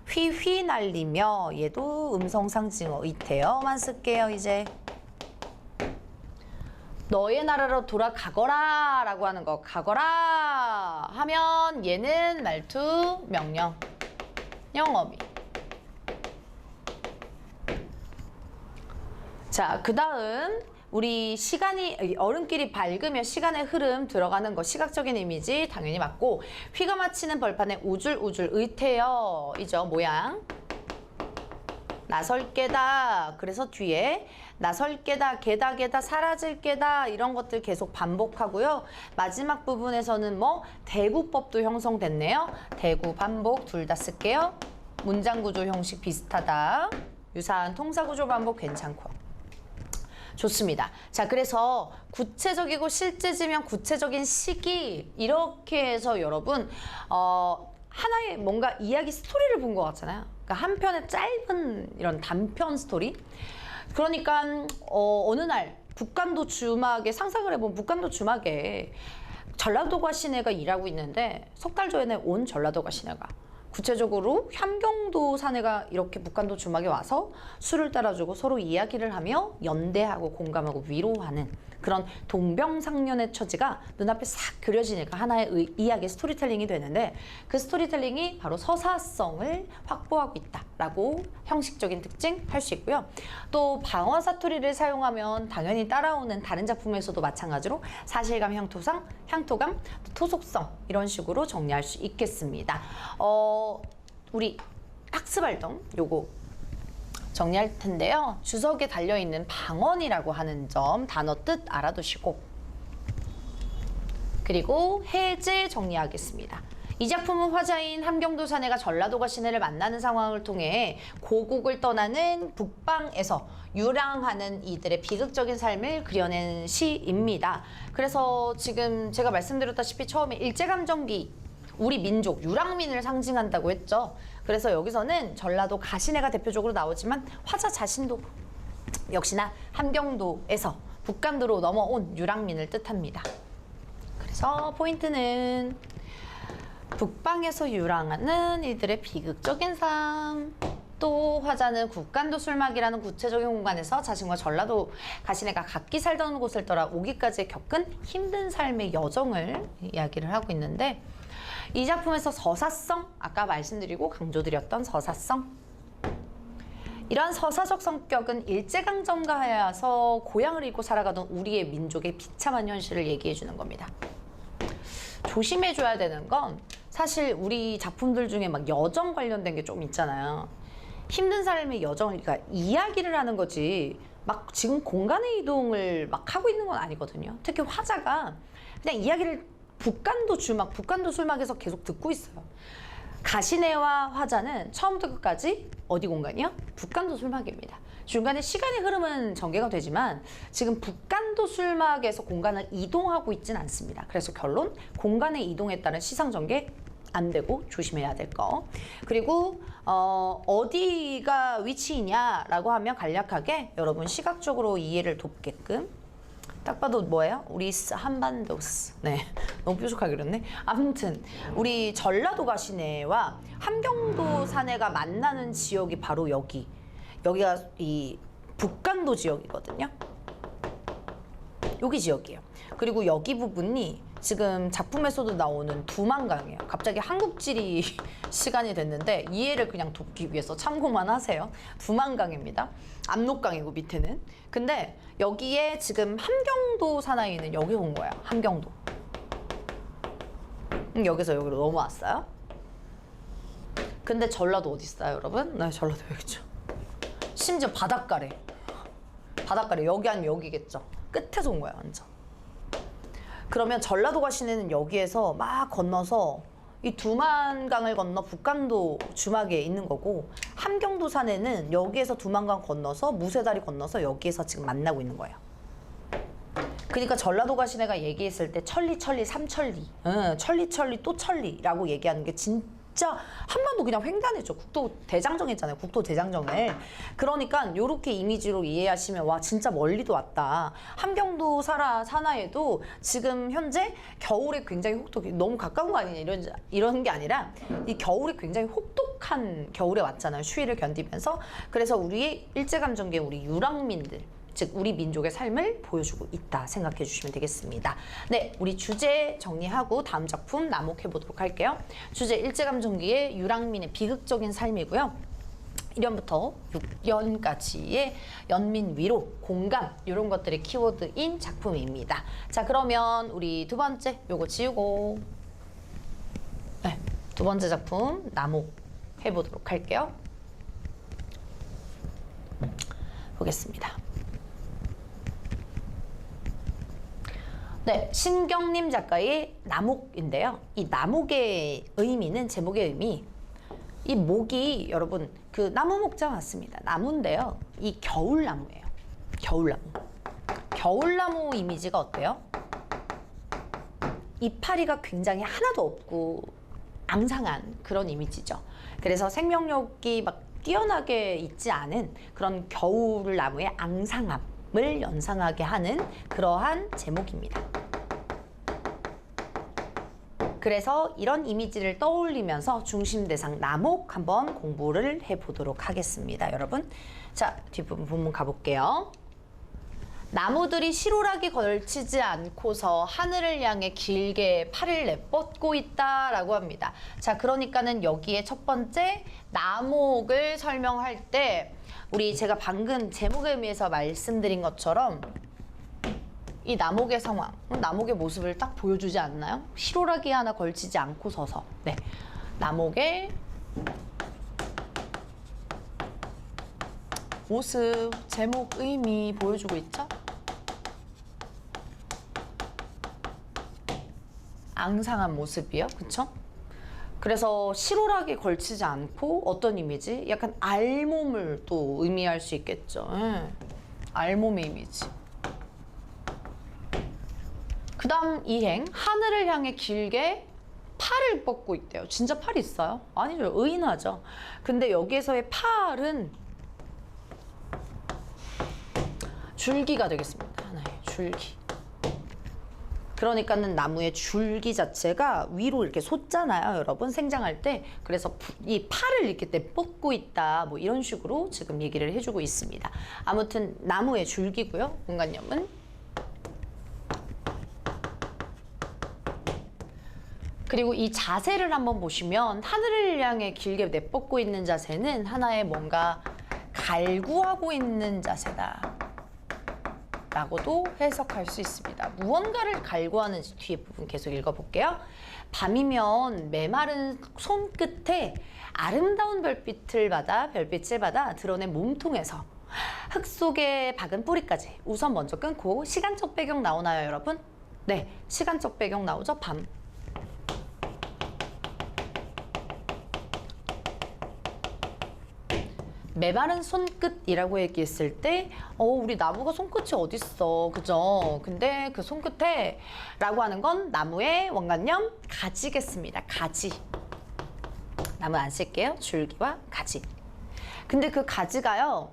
휘휘 날리며 얘도 음성상징어 이태어만 쓸게요. 이제 너의 나라로 돌아가거라 라고 하는 거. 가거라 하면 얘는 말투 명령 영어미. 자, 그 다음 우리 시간이 얼음길이 밝으며 시간의 흐름 들어가는 거 시각적인 이미지 당연히 맞고 휘가 마치는 벌판에 우줄우줄 의태여 이죠. 모양. 나설 게다. 그래서 뒤에 나설 게다, 게다, 게다, 사라질 게다 이런 것들 계속 반복하고요. 마지막 부분에서는 뭐 대구법도 형성됐네요. 대구, 반복 둘 다 쓸게요. 문장 구조 형식 비슷하다. 유사한 통사 구조 반복 괜찮고. 좋습니다. 자, 그래서 구체적이고 실제 지명, 구체적인 시기 이렇게 해서 여러분 하나의 뭔가 이야기 스토리를 본 것 같잖아요. 그러니까 한 편의 짧은 이런 단편 스토리. 그러니까 어느 날 북간도 주막에 상상을 해보면 북간도 주막에 전라도가 시내가 일하고 있는데 석 달 전에 온 전라도가 시내가 구체적으로 함경도 사내가 이렇게 북한도 주막에 와서 술을 따라주고 서로 이야기를 하며 연대하고 공감하고 위로하는 그런 동병상련의 처지가 눈앞에 싹 그려지니까 하나의 이야기 스토리텔링이 되는데 그 스토리텔링이 바로 서사성을 확보하고 있다라고 형식적인 특징 할 수 있고요. 또 방언 사투리를 사용하면 당연히 따라오는 다른 작품에서도 마찬가지로 사실감, 향토감, 토속성 이런 식으로 정리할 수 있겠습니다. 우리 학습활동 요거 정리할 텐데요. 주석에 달려있는 방언이라고 하는 점 단어 뜻 알아두시고 그리고 해제 정리하겠습니다. 이 작품은 화자인 함경도 사내가 전라도가 시내를 만나는 상황을 통해 고국을 떠나는 북방에서 유랑하는 이들의 비극적인 삶을 그려낸 시입니다. 그래서 지금 제가 말씀드렸다시피 처음에 일제감정기 우리 민족, 유랑민을 상징한다고 했죠. 그래서 여기서는 전라도 가시네가 대표적으로 나오지만 화자 자신도 역시나 함경도에서 북간도로 넘어온 유랑민을 뜻합니다. 그래서 포인트는 북방에서 유랑하는 이들의 비극적인 삶. 또 화자는 국간도 술막이라는 구체적인 공간에서 자신과 전라도 가시네가 각기 살던 곳을 떠나 오기까지 겪은 힘든 삶의 여정을 이야기를 하고 있는데 이 작품에서 서사성, 아까 말씀드리고 강조드렸던 서사성. 이러한 서사적 성격은 일제강점가하여서 고향을 잃고 살아가던 우리의 민족의 비참한 현실을 얘기해 주는 겁니다. 조심해줘야 되는 건 사실 우리 작품들 중에 막 여정 관련된 게 좀 있잖아요. 힘든 삶의 여정을 그러니까 이야기를 하는 거지 막 지금 공간의 이동을 막 하고 있는 건 아니거든요. 특히 화자가 그냥 이야기를 북간도 주막, 북간도 술막에서 계속 듣고 있어요. 가시네와 화자는 처음부터 끝까지 어디 공간이요? 북간도 술막입니다. 중간에 시간의 흐름은 전개가 되지만 지금 북간도 술막에서 공간을 이동하고 있진 않습니다. 그래서 결론, 공간의 이동에 따른 시상 전개 안 되고 조심해야 될 거. 그리고 어디가 위치이냐라고 하면 간략하게 여러분 시각적으로 이해를 돕게끔 딱 봐도 뭐예요? 우리 한반도스. 네, 너무 뾰족하게 그렸네. 아무튼 우리 전라도가 시내와 함경도 사내가 만나는 지역이 바로 여기가 이 북간도 지역이거든요. 여기 지역이에요. 그리고 여기 부분이 지금 작품에서도 나오는 두만강이에요. 갑자기 한국지리 시간이 됐는데 이해를 그냥 돕기 위해서 참고만 하세요. 두만강입니다. 압록강이고 밑에는. 근데 여기에 지금 함경도 사나이 있는 여기 온 거야. 함경도. 여기서 여기로 넘어왔어요. 근데 전라도 어디 있어요, 여러분? 네, 전라도 여기 있죠. 심지어 바닷가래. 바닷가래. 여기 아니면 여기겠죠. 끝에서 온 거야, 완전. 그러면 전라도가 시내는 여기에서 막 건너서 이 두만강을 건너 북간도 주막에 있는 거고 함경도 사내는 여기에서 두만강 건너서 무쇠다리 건너서 여기에서 지금 만나고 있는 거예요. 그러니까 전라도 가시네가 얘기했을 때 천리 삼천리, 천리 또 천리라고 얘기하는 게 진짜 한반도 그냥 횡단했죠. 국도 대장정 했잖아요. 국도 대장정을. 그러니까 요렇게 이미지로 이해하시면 와 진짜 멀리도 왔다. 함경도 산하에도 지금 현재 겨울에 굉장히 너무 가까운 거 아니냐 이런 게 아니라 이 겨울에 굉장히 혹독한 겨울에 왔잖아요. 추위를 견디면서. 그래서 우리의 일제감정기에 우리 유랑민들 즉 우리 민족의 삶을 보여주고 있다 생각해 주시면 되겠습니다. 네, 우리 주제 정리하고 다음 작품 남옥해 보도록 할게요. 주제 일제감정기의 유랑민의 비극적인 삶이고요. 1연부터 6연까지의 연민 위로, 공감 이런 것들이 키워드인 작품입니다. 자, 그러면 우리 두 번째 요거 지우고 네, 두 번째 작품 남옥 해보도록 할게요. 보겠습니다. 네, 신경림 작가의 남옥인데요. 이 남옥의 의미는 제목의 의미. 이 목이 여러분 그 나무 목자 맞습니다. 나무인데요. 이 겨울나무예요. 겨울나무. 겨울나무 이미지가 어때요? 이파리가 굉장히 하나도 없고 앙상한 그런 이미지죠. 그래서 생명력이 막 뛰어나게 있지 않은 그런 겨울나무의 앙상함을 연상하게 하는 그러한 제목입니다. 그래서 이런 이미지를 떠올리면서 중심 대상 남옥 한번 공부를 해보도록 하겠습니다. 여러분, 자 뒷부분 본문 가볼게요. 나무들이 실오라기 걸치지 않고서 하늘을 향해 길게 팔을 내뻗고 있다라고 합니다. 자, 그러니까는 여기에 첫 번째 남옥을 설명할 때 우리 제가 방금 제목의 의미에서 말씀드린 것처럼 이 남옥의 상황, 남옥의 모습을 딱 보여주지 않나요? 실오라기 하나 걸치지 않고 서서. 네, 남옥의 모습, 제목, 의미 보여주고 있죠? 앙상한 모습이요, 그쵸? 그래서 실오라기 걸치지 않고 어떤 이미지? 약간 알몸을 또 의미할 수 있겠죠. 알몸의 이미지. 그 다음 이행, 하늘을 향해 길게 팔을 뻗고 있대요. 진짜 팔이 있어요? 아니죠. 의인하죠. 근데 여기에서의 팔은 줄기가 되겠습니다. 하나의 줄기. 그러니까는 나무의 줄기 자체가 위로 이렇게 솟잖아요, 여러분 생장할 때. 그래서 이 팔을 이렇게 내뻗고 있다, 뭐 이런 식으로 지금 얘기를 해주고 있습니다. 아무튼 나무의 줄기고요. 공간념은 그리고 이 자세를 한번 보시면 하늘을 향해 길게 내뻗고 있는 자세는 하나의 뭔가 갈구하고 있는 자세다 라고도 해석할 수 있습니다. 무언가를 갈구하는지 뒤에 부분 계속 읽어볼게요. 밤이면 메마른 손끝에 아름다운 별빛을 받아 드러낸 몸통에서 흙 속에 박은 뿌리까지 우선 먼저 끊고 시간적 배경 나오나요, 여러분? 네, 시간적 배경 나오죠. 밤. 메마른 손끝이라고 얘기했을 때 우리 나무가 손끝이 어딨어, 그죠? 근데 그 손끝에 라고 하는 건 나무의 원관념 가지겠습니다. 가지. 나무 안 쓸게요. 줄기와 가지. 근데 그 가지가요,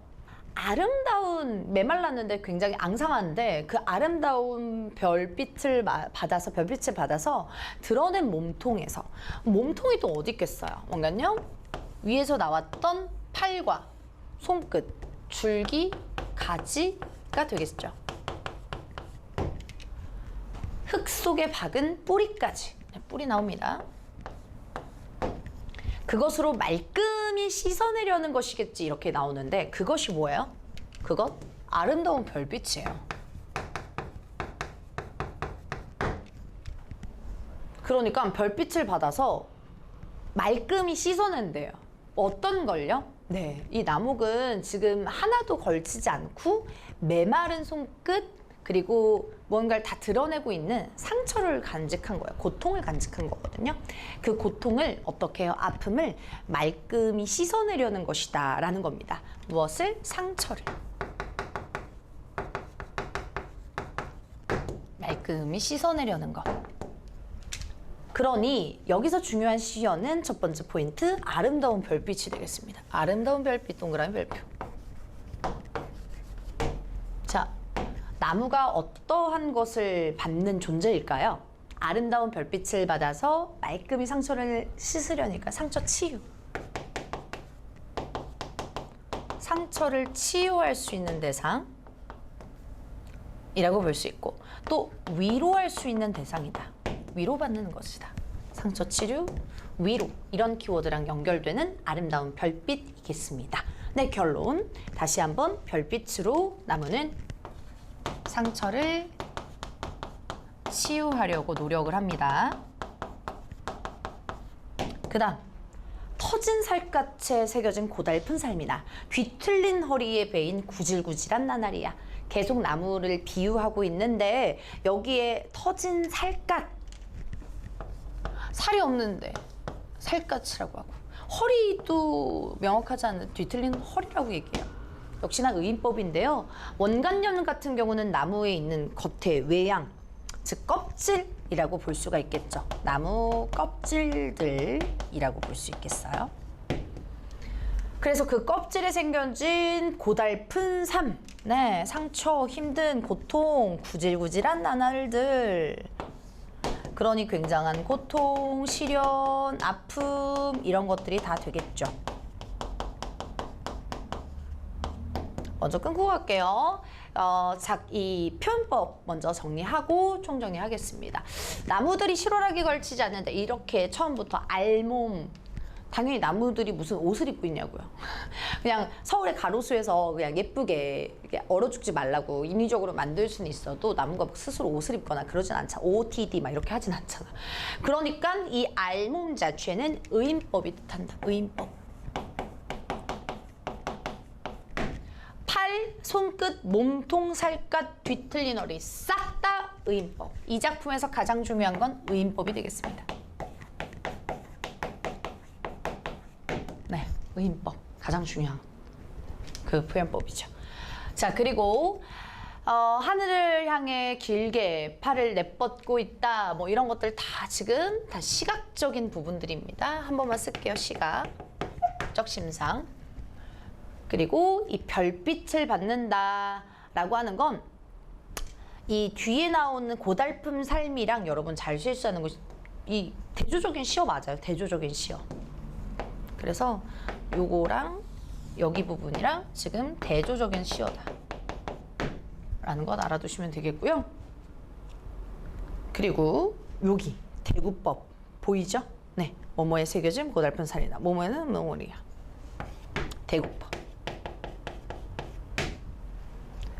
아름다운, 메말랐는데 굉장히 앙상한데 그 아름다운 별빛을 받아서 드러낸 몸통에서, 몸통이 또 어디 있겠어요? 원관념 위에서 나왔던 팔과 손끝, 줄기, 가지가 되겠죠. 흙 속에 박은 뿌리까지. 뿌리 나옵니다. 그것으로 말끔히 씻어내려는 것이겠지 이렇게 나오는데 그것이 뭐예요? 그것? 아름다운 별빛이에요. 그러니까 별빛을 받아서 말끔히 씻어낸대요. 어떤 걸요? 네, 이 나목은 지금 하나도 걸치지 않고 메마른 손끝 그리고 뭔가를 다 드러내고 있는 상처를 간직한 거예요. 고통을 간직한 거거든요. 그 고통을 어떻게 해요? 아픔을 말끔히 씻어내려는 것이다 라는 겁니다. 무엇을? 상처를. 말끔히 씻어내려는 거. 그러니 여기서 중요한 시연은 첫 번째 포인트, 아름다운 별빛이 되겠습니다. 아름다운 별빛, 동그라미 별표. 자, 나무가 어떠한 것을 받는 존재일까요? 아름다운 별빛을 받아서 말끔히 상처를 씻으려니까 상처 치유. 상처를 치유할 수 있는 대상이라고 볼 수 있고, 또 위로할 수 있는 대상이다. 위로받는 것이다. 상처 치료, 위로, 이런 키워드랑 연결되는 아름다운 별빛이겠습니다. 네, 결론. 다시 한번 별빛으로 나무는 상처를 치유하려고 노력을 합니다. 그 다음, 터진 살갗에 새겨진 고달픈 삶이나 뒤틀린 허리에 베인 구질구질한 나날이야. 계속 나무를 비유하고 있는데 여기에 터진 살갗, 살이 없는데 살갗이라고 하고, 허리도 명확하지 않은 뒤틀린 허리라고 얘기해요. 역시나 의인법인데요. 원간염 같은 경우는 나무에 있는 겉에 외양, 즉 껍질이라고 볼 수가 있겠죠. 나무 껍질들이라고 볼 수 있겠어요. 그래서 그 껍질에 생겨진 고달픈 삶, 네, 상처, 힘든 고통, 구질구질한 나날들, 그러니 굉장한 고통, 시련, 아픔, 이런 것들이 다 되겠죠. 먼저 끊고 갈게요. 이 표현법 먼저 정리하고 총정리하겠습니다. 나무들이 실오라기 걸치지 않는데 이렇게 처음부터 알몸, 당연히 나무들이 무슨 옷을 입고 있냐고요. 그냥 서울의 가로수에서 그냥 예쁘게 얼어 죽지 말라고 인위적으로 만들 수는 있어도 나무가 스스로 옷을 입거나 그러진 않잖아. OOTD 막 이렇게 하진 않잖아. 그러니까 이 알몸 자체는 의인법이 뜻한다. 의인법. 팔, 손끝, 몸통, 살갗, 뒤틀린 허리 싹 다 의인법. 이 작품에서 가장 중요한 건 의인법이 되겠습니다. 네, 의인법. 가장 중요한 그 표현법이죠. 자, 그리고 하늘을 향해 길게 팔을 내뻗고 있다. 뭐 이런 것들 다 지금 다 시각적인 부분들입니다. 한 번만 쓸게요. 시각적 심상. 그리고 이 별빛을 받는다라고 하는 건 이 뒤에 나오는 고달픈 삶이랑 여러분 잘 실수하는 것이 이 대조적인 시어 맞아요. 대조적인 시어. 그래서 요거랑 여기 부분이랑 지금 대조적인 시어다 라는 것 알아두시면 되겠고요. 그리고 여기 대구법 보이죠? 네, 뭐뭐에 새겨진 고달픈 살이다. 뭐뭐에는 뭐뭐리야. 대구법.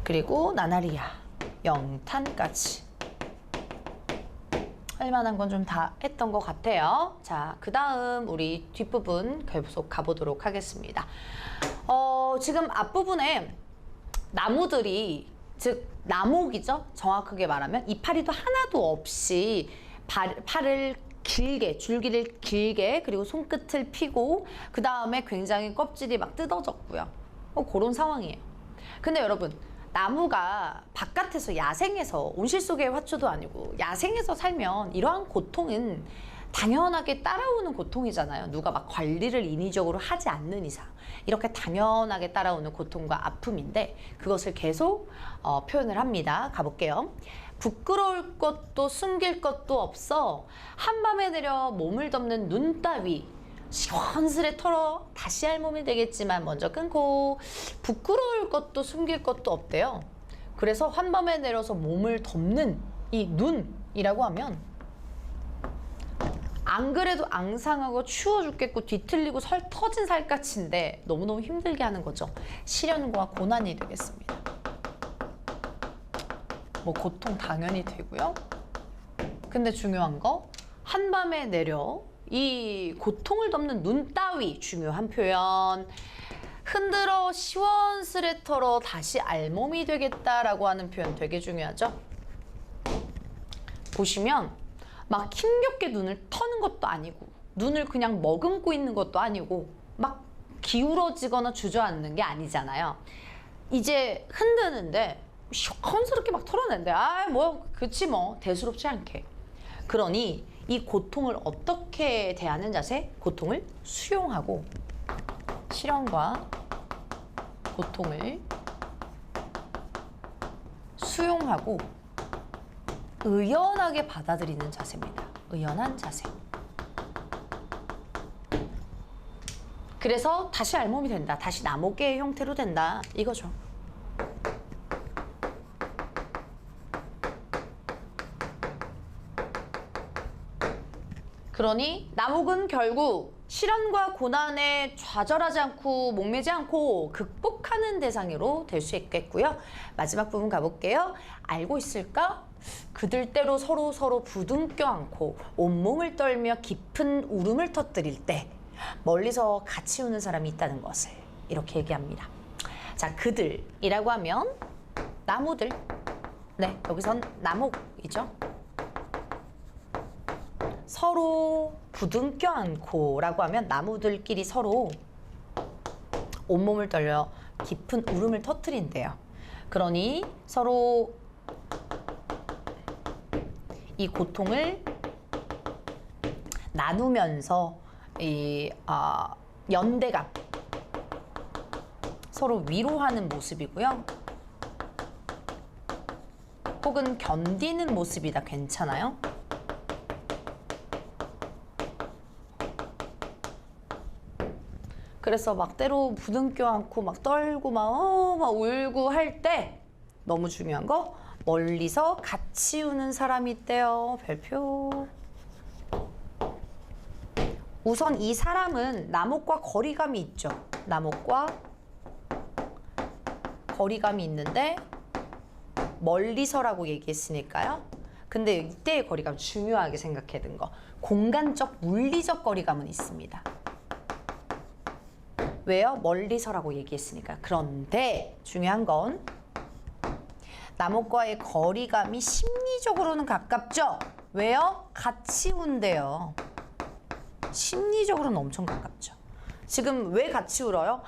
그리고 나날이야. 영탄까지. 할만한 건 좀 다 했던 것 같아요. 자, 그 다음 우리 뒷부분 계속 가보도록 하겠습니다. 지금 앞부분에 나무들이, 즉 나목이죠. 정확하게 말하면 이파리도 하나도 없이 팔을 길게, 줄기를 길게, 그리고 손끝을 펴고 그 다음에 굉장히 껍질이 막 뜯어졌고요. 그런 상황이에요. 근데 여러분, 나무가 바깥에서 야생에서 온실 속의 화초도 아니고 야생에서 살면 이러한 고통은 당연하게 따라오는 고통이잖아요. 누가 막 관리를 인위적으로 하지 않는 이상 이렇게 당연하게 따라오는 고통과 아픔인데 그것을 계속 표현을 합니다. 가볼게요. 부끄러울 것도 숨길 것도 없어 한밤에 내려 몸을 덮는 눈 따위 시원스레 털어 다시 할 몸이 되겠지만 먼저 끊고 부끄러울 것도 숨길 것도 없대요. 그래서 한밤에 내려서 몸을 덮는 이 눈이라고 하면 안 그래도 앙상하고 추워 죽겠고 뒤틀리고 터진 살갗인데 너무너무 힘들게 하는 거죠. 시련과 고난이 되겠습니다. 뭐 고통 당연히 되고요. 근데 중요한 거 한밤에 내려 이 고통을 덮는 눈 따위 중요한 표현. 흔들어 시원스레 털어 다시 알몸이 되겠다라고 하는 표현 되게 중요하죠. 보시면 막 힘겹게 눈을 터는 것도 아니고 눈을 그냥 머금고 있는 것도 아니고 막 기울어지거나 주저앉는 게 아니잖아요. 이제 흔드는데 시원스럽게 막 털어낸대. 아, 뭐 그치 뭐 대수롭지 않게. 그러니 이 고통을 어떻게 대하는 자세? 고통을 수용하고 시련과 고통을 수용하고 의연하게 받아들이는 자세입니다. 의연한 자세. 그래서 다시 알몸이 된다. 다시 나목의 형태로 된다. 이거죠. 그러니 나목은 결국 시련과 고난에 좌절하지 않고 목매지 않고 극복하는 대상으로 될 수 있겠고요. 마지막 부분 가볼게요. 알고 있을까? 그들 때로 서로 부둥켜 안고 온몸을 떨며 깊은 울음을 터뜨릴 때 멀리서 같이 우는 사람이 있다는 것을 이렇게 얘기합니다. 자, 그들이라고 하면 나무들. 네, 여기선 나목이죠. 서로 부둥켜 안고라고 하면 나무들끼리 서로 온몸을 떨려 깊은 울음을 터뜨린대요. 그러니 서로 이 고통을 나누면서 연대감, 서로 위로하는 모습이고요. 혹은 견디는 모습이다. 괜찮아요? 그래서 막 때로 부둥켜 안고 막 떨고 막 울고 할 때 너무 중요한 거 멀리서 같이 우는 사람이 있대요. 별표. 우선 이 사람은 나목과 거리감이 있죠. 나목과 거리감이 있는데 멀리서라고 얘기했으니까요. 근데 이때의 거리감 중요하게 생각해야 되는 거. 공간적, 물리적 거리감은 있습니다. 왜요? 멀리서라고 얘기했으니까. 그런데 중요한 건 나목과의 거리감이 심리적으로는 가깝죠? 왜요? 같이 운대요. 심리적으로는 엄청 가깝죠. 지금 왜 같이 울어요?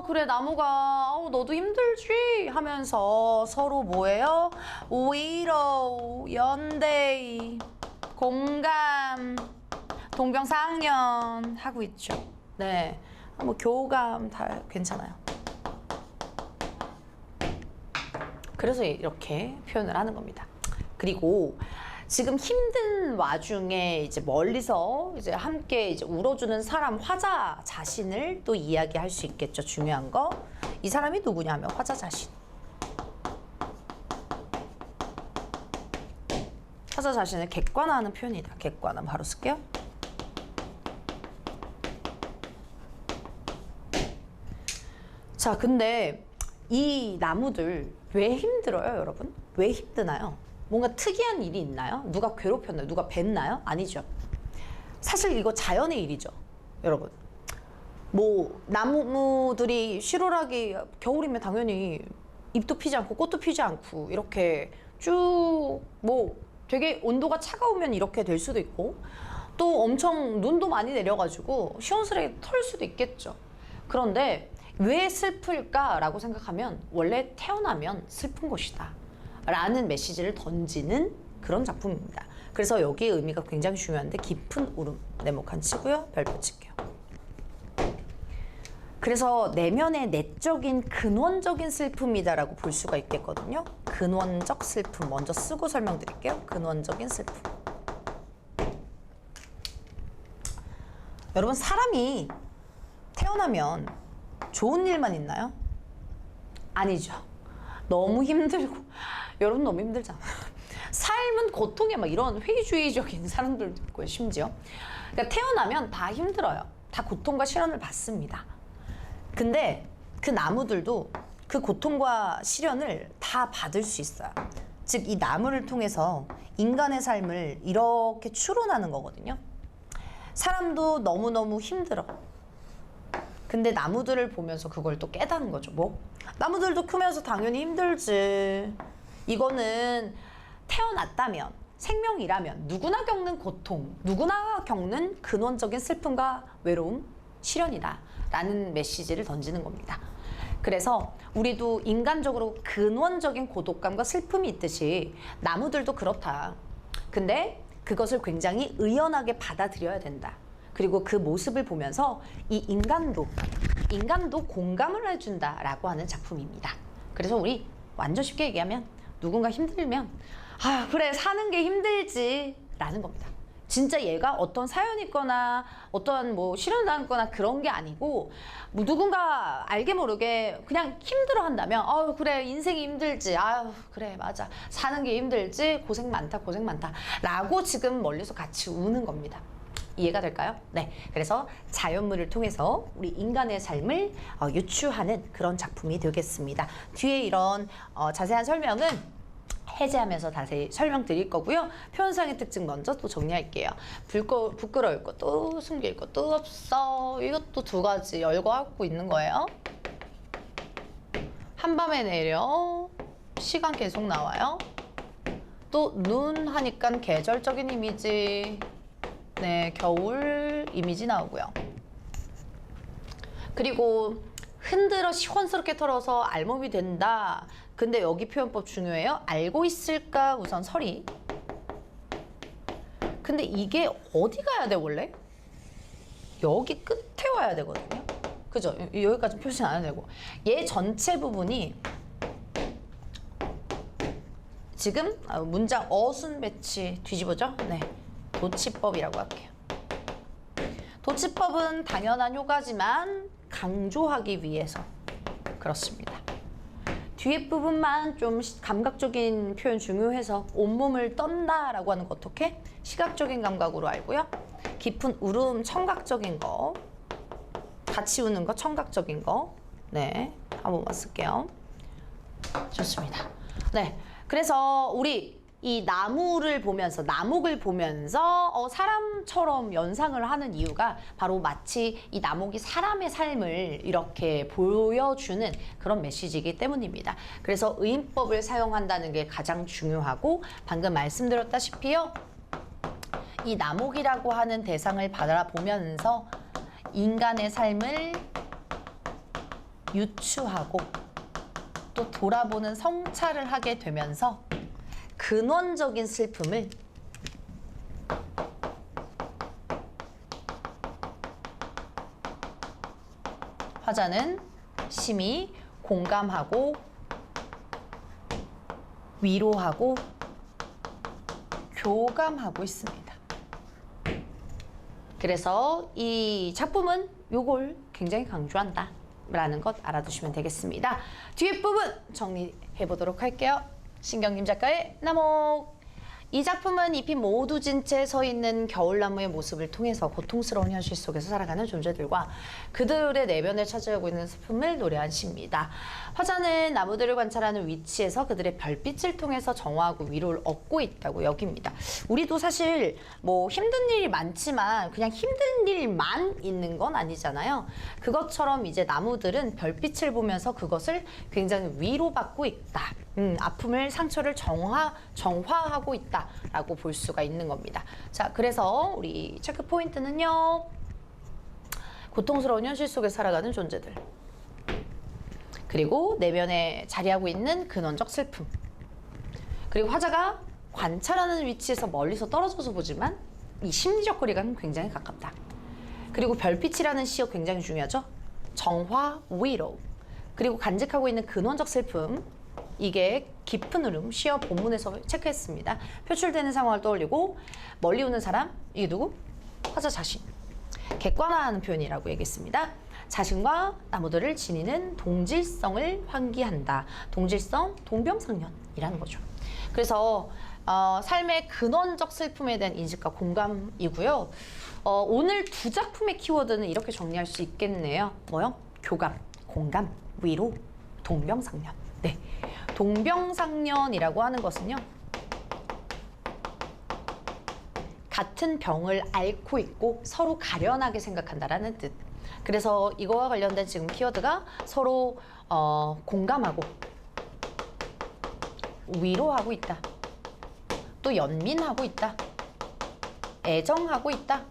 그래 나무가 너도 힘들지? 하면서 서로 뭐예요? 위로, 연대, 공감, 동병상련 하고 있죠. 네. 뭐 교감 다 괜찮아요. 그래서 이렇게 표현을 하는 겁니다. 그리고 지금 힘든 와중에 이제 멀리서 이제 함께 이제 울어주는 사람 화자 자신을 또 이야기할 수 있겠죠. 중요한 거. 이 사람이 누구냐면 화자 자신. 화자 자신을 객관화하는 표현이다. 객관화 바로 쓸게요. 자, 근데 이 나무들 왜 힘들어요, 여러분? 왜 힘드나요? 뭔가 특이한 일이 있나요? 누가 괴롭혔나요? 누가 뱉나요? 아니죠. 사실 이거 자연의 일이죠, 여러분. 뭐 나무들이 시롤하게 겨울이면 당연히 잎도 피지 않고 꽃도 피지 않고 이렇게 쭉 뭐 되게 온도가 차가우면 이렇게 될 수도 있고 또 엄청 눈도 많이 내려가지고 시원스레 털 수도 있겠죠. 그런데 왜 슬플까라고 생각하면 원래 태어나면 슬픈 것이다 라는 메시지를 던지는 그런 작품입니다. 그래서 여기에 의미가 굉장히 중요한데 깊은 울음 네모칸 치고요. 별표 칠게요. 그래서 내면의 내적인 근원적인 슬픔이다라고 볼 수가 있겠거든요. 근원적 슬픔 먼저 쓰고 설명드릴게요. 근원적인 슬픔. 여러분 사람이 태어나면 좋은 일만 있나요? 아니죠. 너무 힘들고 여러분 너무 힘들잖아. 삶은 고통에 막 이런 회의주의적인 사람들도 있고요. 심지어 그러니까 태어나면 다 힘들어요. 다 고통과 시련을 받습니다. 근데 그 나무들도 그 고통과 시련을 다 받을 수 있어요. 즉 이 나무를 통해서 인간의 삶을 이렇게 추론하는 거거든요. 사람도 너무너무 힘들어. 근데 나무들을 보면서 그걸 또 깨닫는 거죠. 뭐? 나무들도 크면서 당연히 힘들지. 이거는 태어났다면, 생명이라면 누구나 겪는 고통, 누구나 겪는 근원적인 슬픔과 외로움, 시련이다 라는 메시지를 던지는 겁니다. 그래서 우리도 인간적으로 근원적인 고독감과 슬픔이 있듯이 나무들도 그렇다. 근데 그것을 굉장히 의연하게 받아들여야 된다. 그리고 그 모습을 보면서 이 인간도 공감을 해준다라고 하는 작품입니다. 그래서 우리 완전 쉽게 얘기하면 누군가 힘들면 아 그래 사는 게 힘들지 라는 겁니다. 진짜 얘가 어떤 사연이 있거나 어떤 뭐 실현당했거나 그런 게 아니고 뭐 누군가 알게 모르게 그냥 힘들어 한다면 아유 그래 인생이 힘들지 아유 그래 맞아 사는 게 힘들지 고생 많다 라고 지금 멀리서 같이 우는 겁니다. 이해가 될까요? 네. 그래서 자연물을 통해서 우리 인간의 삶을 유추하는 그런 작품이 되겠습니다. 뒤에 이런 자세한 설명은 해제하면서 자세히 설명드릴 거고요. 표현상의 특징 먼저 또 정리할게요. 부끄러울 것도 숨길 것도 없어. 이것도 두 가지 열거하고 있는 거예요. 한밤에 내려 시간 계속 나와요. 또 눈 하니까 계절적인 이미지 네 겨울 이미지 나오고요. 그리고 흔들어 시원스럽게 털어서 알몸이 된다. 근데 여기 표현법 중요해요. 알고 있을까 우선 서리. 근데 이게 어디 가야 돼 원래? 여기 끝에 와야 되거든요. 그죠? 여기까지 표시 안 해도 되고. 얘 전체 부분이 지금 문장 어순 배치 뒤집어져? 네. 도치법이라고 할게요. 도치법은 당연한 효과지만 강조하기 위해서 그렇습니다. 뒤에 부분만 좀 감각적인 표현 중요해서 온몸을 떤다라고 하는 거 어떻게? 시각적인 감각으로 알고요. 깊은 울음 청각적인 거 같이 우는 거 청각적인 거 네, 한 번만 쓸게요. 좋습니다. 네, 그래서 우리 이 나무를 보면서 나목을 보면서 사람처럼 연상을 하는 이유가 바로 마치 이 나목이 사람의 삶을 이렇게 보여주는 그런 메시지이기 때문입니다. 그래서 의인법을 사용한다는 게 가장 중요하고 방금 말씀드렸다시피요. 이 나목이라고 하는 대상을 바라보면서 인간의 삶을 유추하고 또 돌아보는 성찰을 하게 되면서 근원적인 슬픔을 화자는 심히 공감하고 위로하고 교감하고 있습니다. 그래서 이 작품은 요걸 굉장히 강조한다 라는 것 알아두시면 되겠습니다. 뒤에 부분 정리해 보도록 할게요. 신경림 작가의 나목. 이 작품은 잎이 모두 진 채 서 있는 겨울나무의 모습을 통해서 고통스러운 현실 속에서 살아가는 존재들과 그들의 내면을 찾아오고 있는 슬픔을 노래한 시입니다. 화자는 나무들을 관찰하는 위치에서 그들의 별빛을 통해서 정화하고 위로를 얻고 있다고 여깁니다. 우리도 사실 뭐 힘든 일이 많지만 그냥 힘든 일만 있는 건 아니잖아요. 그것처럼 이제 나무들은 별빛을 보면서 그것을 굉장히 위로받고 있다. 아픔을 상처를 정화하고 있다라고 볼 수가 있는 겁니다. 자, 그래서 우리 체크 포인트는요. 고통스러운 현실 속에 살아가는 존재들. 그리고 내면에 자리하고 있는 근원적 슬픔. 그리고 화자가 관찰하는 위치에서 멀리서 떨어져서 보지만 이 심리적 거리감은 굉장히 가깝다. 그리고 별빛이라는 시어 굉장히 중요하죠. 정화, 위로. 그리고 간직하고 있는 근원적 슬픔. 이게 깊은 울음, 시어 본문에서 체크했습니다. 표출되는 상황을 떠올리고 멀리 오는 사람, 이게 누구? 화자 자신. 객관화하는 표현이라고 얘기했습니다. 자신과 나무들을 지니는 동질성을 환기한다. 동질성, 동병상련이라는 거죠. 그래서 삶의 근원적 슬픔에 대한 인식과 공감이고요. 오늘 두 작품의 키워드는 이렇게 정리할 수 있겠네요. 뭐요? 교감, 공감, 위로, 동병상련. 네, 동병상련이라고 하는 것은요. 같은 병을 앓고 있고 서로 가련하게 생각한다라는 뜻. 그래서 이거와 관련된 지금 키워드가 서로 공감하고 위로하고 있다. 또 연민하고 있다. 애정하고 있다.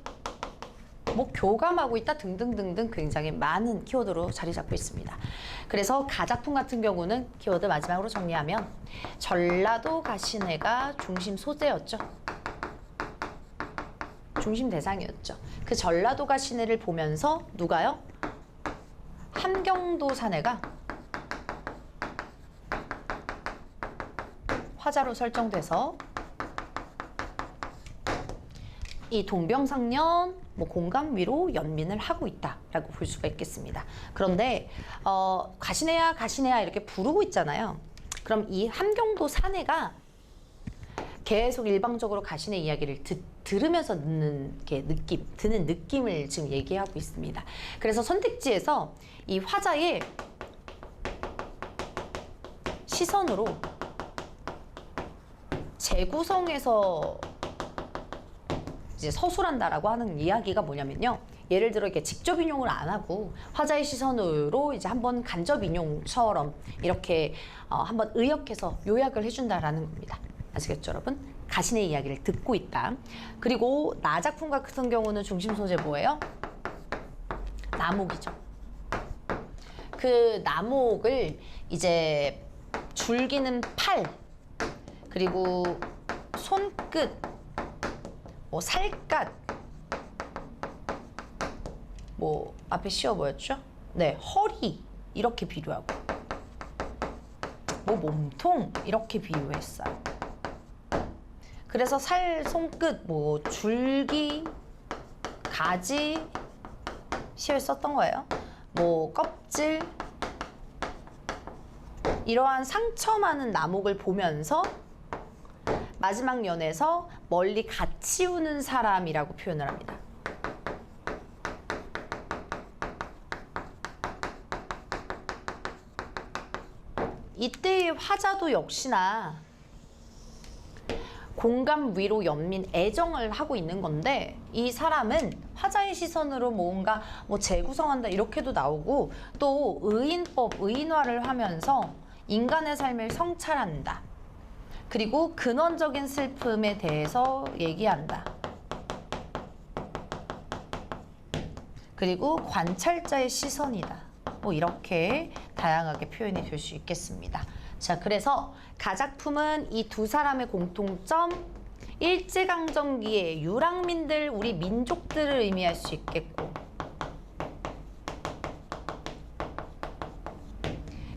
뭐 교감하고 있다 등등등등 굉장히 많은 키워드로 자리 잡고 있습니다. 그래서 가작품 같은 경우는 키워드 마지막으로 정리하면 전라도 가시네가 중심 소재였죠. 중심 대상이었죠. 그 전라도 가시네를 보면서 누가요? 함경도 사내가 화자로 설정돼서 이 동병상련 뭐 공감 위로 연민을 하고 있다라고 볼 수가 있겠습니다. 그런데 가시네야 가시네야 이렇게 부르고 있잖아요. 그럼 이 함경도 사내가 계속 일방적으로 가시네 이야기를 들으면서 드는 느낌을 지금 얘기하고 있습니다. 그래서 선택지에서 이 화자의 시선으로 재구성해서 이제 서술한다라고 하는 이야기가 뭐냐면요. 예를 들어 이렇게 직접 인용을 안 하고 화자의 시선으로 이제 한번 간접 인용처럼 이렇게 한번 의역해서 요약을 해준다라는 겁니다. 아시겠죠, 여러분? 가신의 이야기를 듣고 있다. 그리고 나 작품 같은 경우는 중심 소재 뭐예요? 나목이죠. 그 나목을 이제 줄기는 팔, 그리고 손끝, 뭐 살갗, 뭐 앞에 시어 뭐였죠? 네, 허리 이렇게 비유하고, 뭐 몸통 이렇게 비유했어요. 그래서 살, 손끝, 뭐 줄기, 가지 시를 썼던 거예요. 뭐 껍질, 이러한 상처 많은 나목을 보면서 마지막 연에서 멀리 같이 우는 사람이라고 표현을 합니다. 이때의 화자도 역시나 공감, 위로, 연민, 애정을 하고 있는 건데 이 사람은 화자의 시선으로 뭔가 뭐 재구성한다 이렇게도 나오고 또 의인법, 의인화를 하면서 인간의 삶을 성찰한다. 그리고 근원적인 슬픔에 대해서 얘기한다. 그리고 관찰자의 시선이다. 뭐 이렇게 다양하게 표현이 될 수 있겠습니다. 자, 그래서 가작품은 이 두 사람의 공통점, 일제강점기의 유랑민들, 우리 민족들을 의미할 수 있겠고,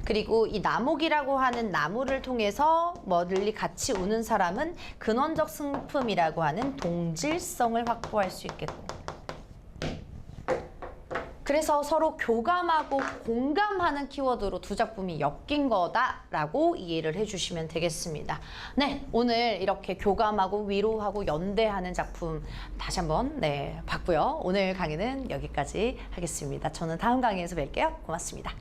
그리고 이 나목이라고 하는 나무를 통해서 멀리 같이 우는 사람은 근원적 슬픔이라고 하는 동질성을 확보할 수 있겠고, 그래서 서로 교감하고 공감하는 키워드로 두 작품이 엮인 거다라고 이해를 해주시면 되겠습니다. 네, 오늘 이렇게 교감하고 위로하고 연대하는 작품 다시 한번 봤고요. 오늘 강의는 여기까지 하겠습니다. 저는 다음 강의에서 뵐게요. 고맙습니다.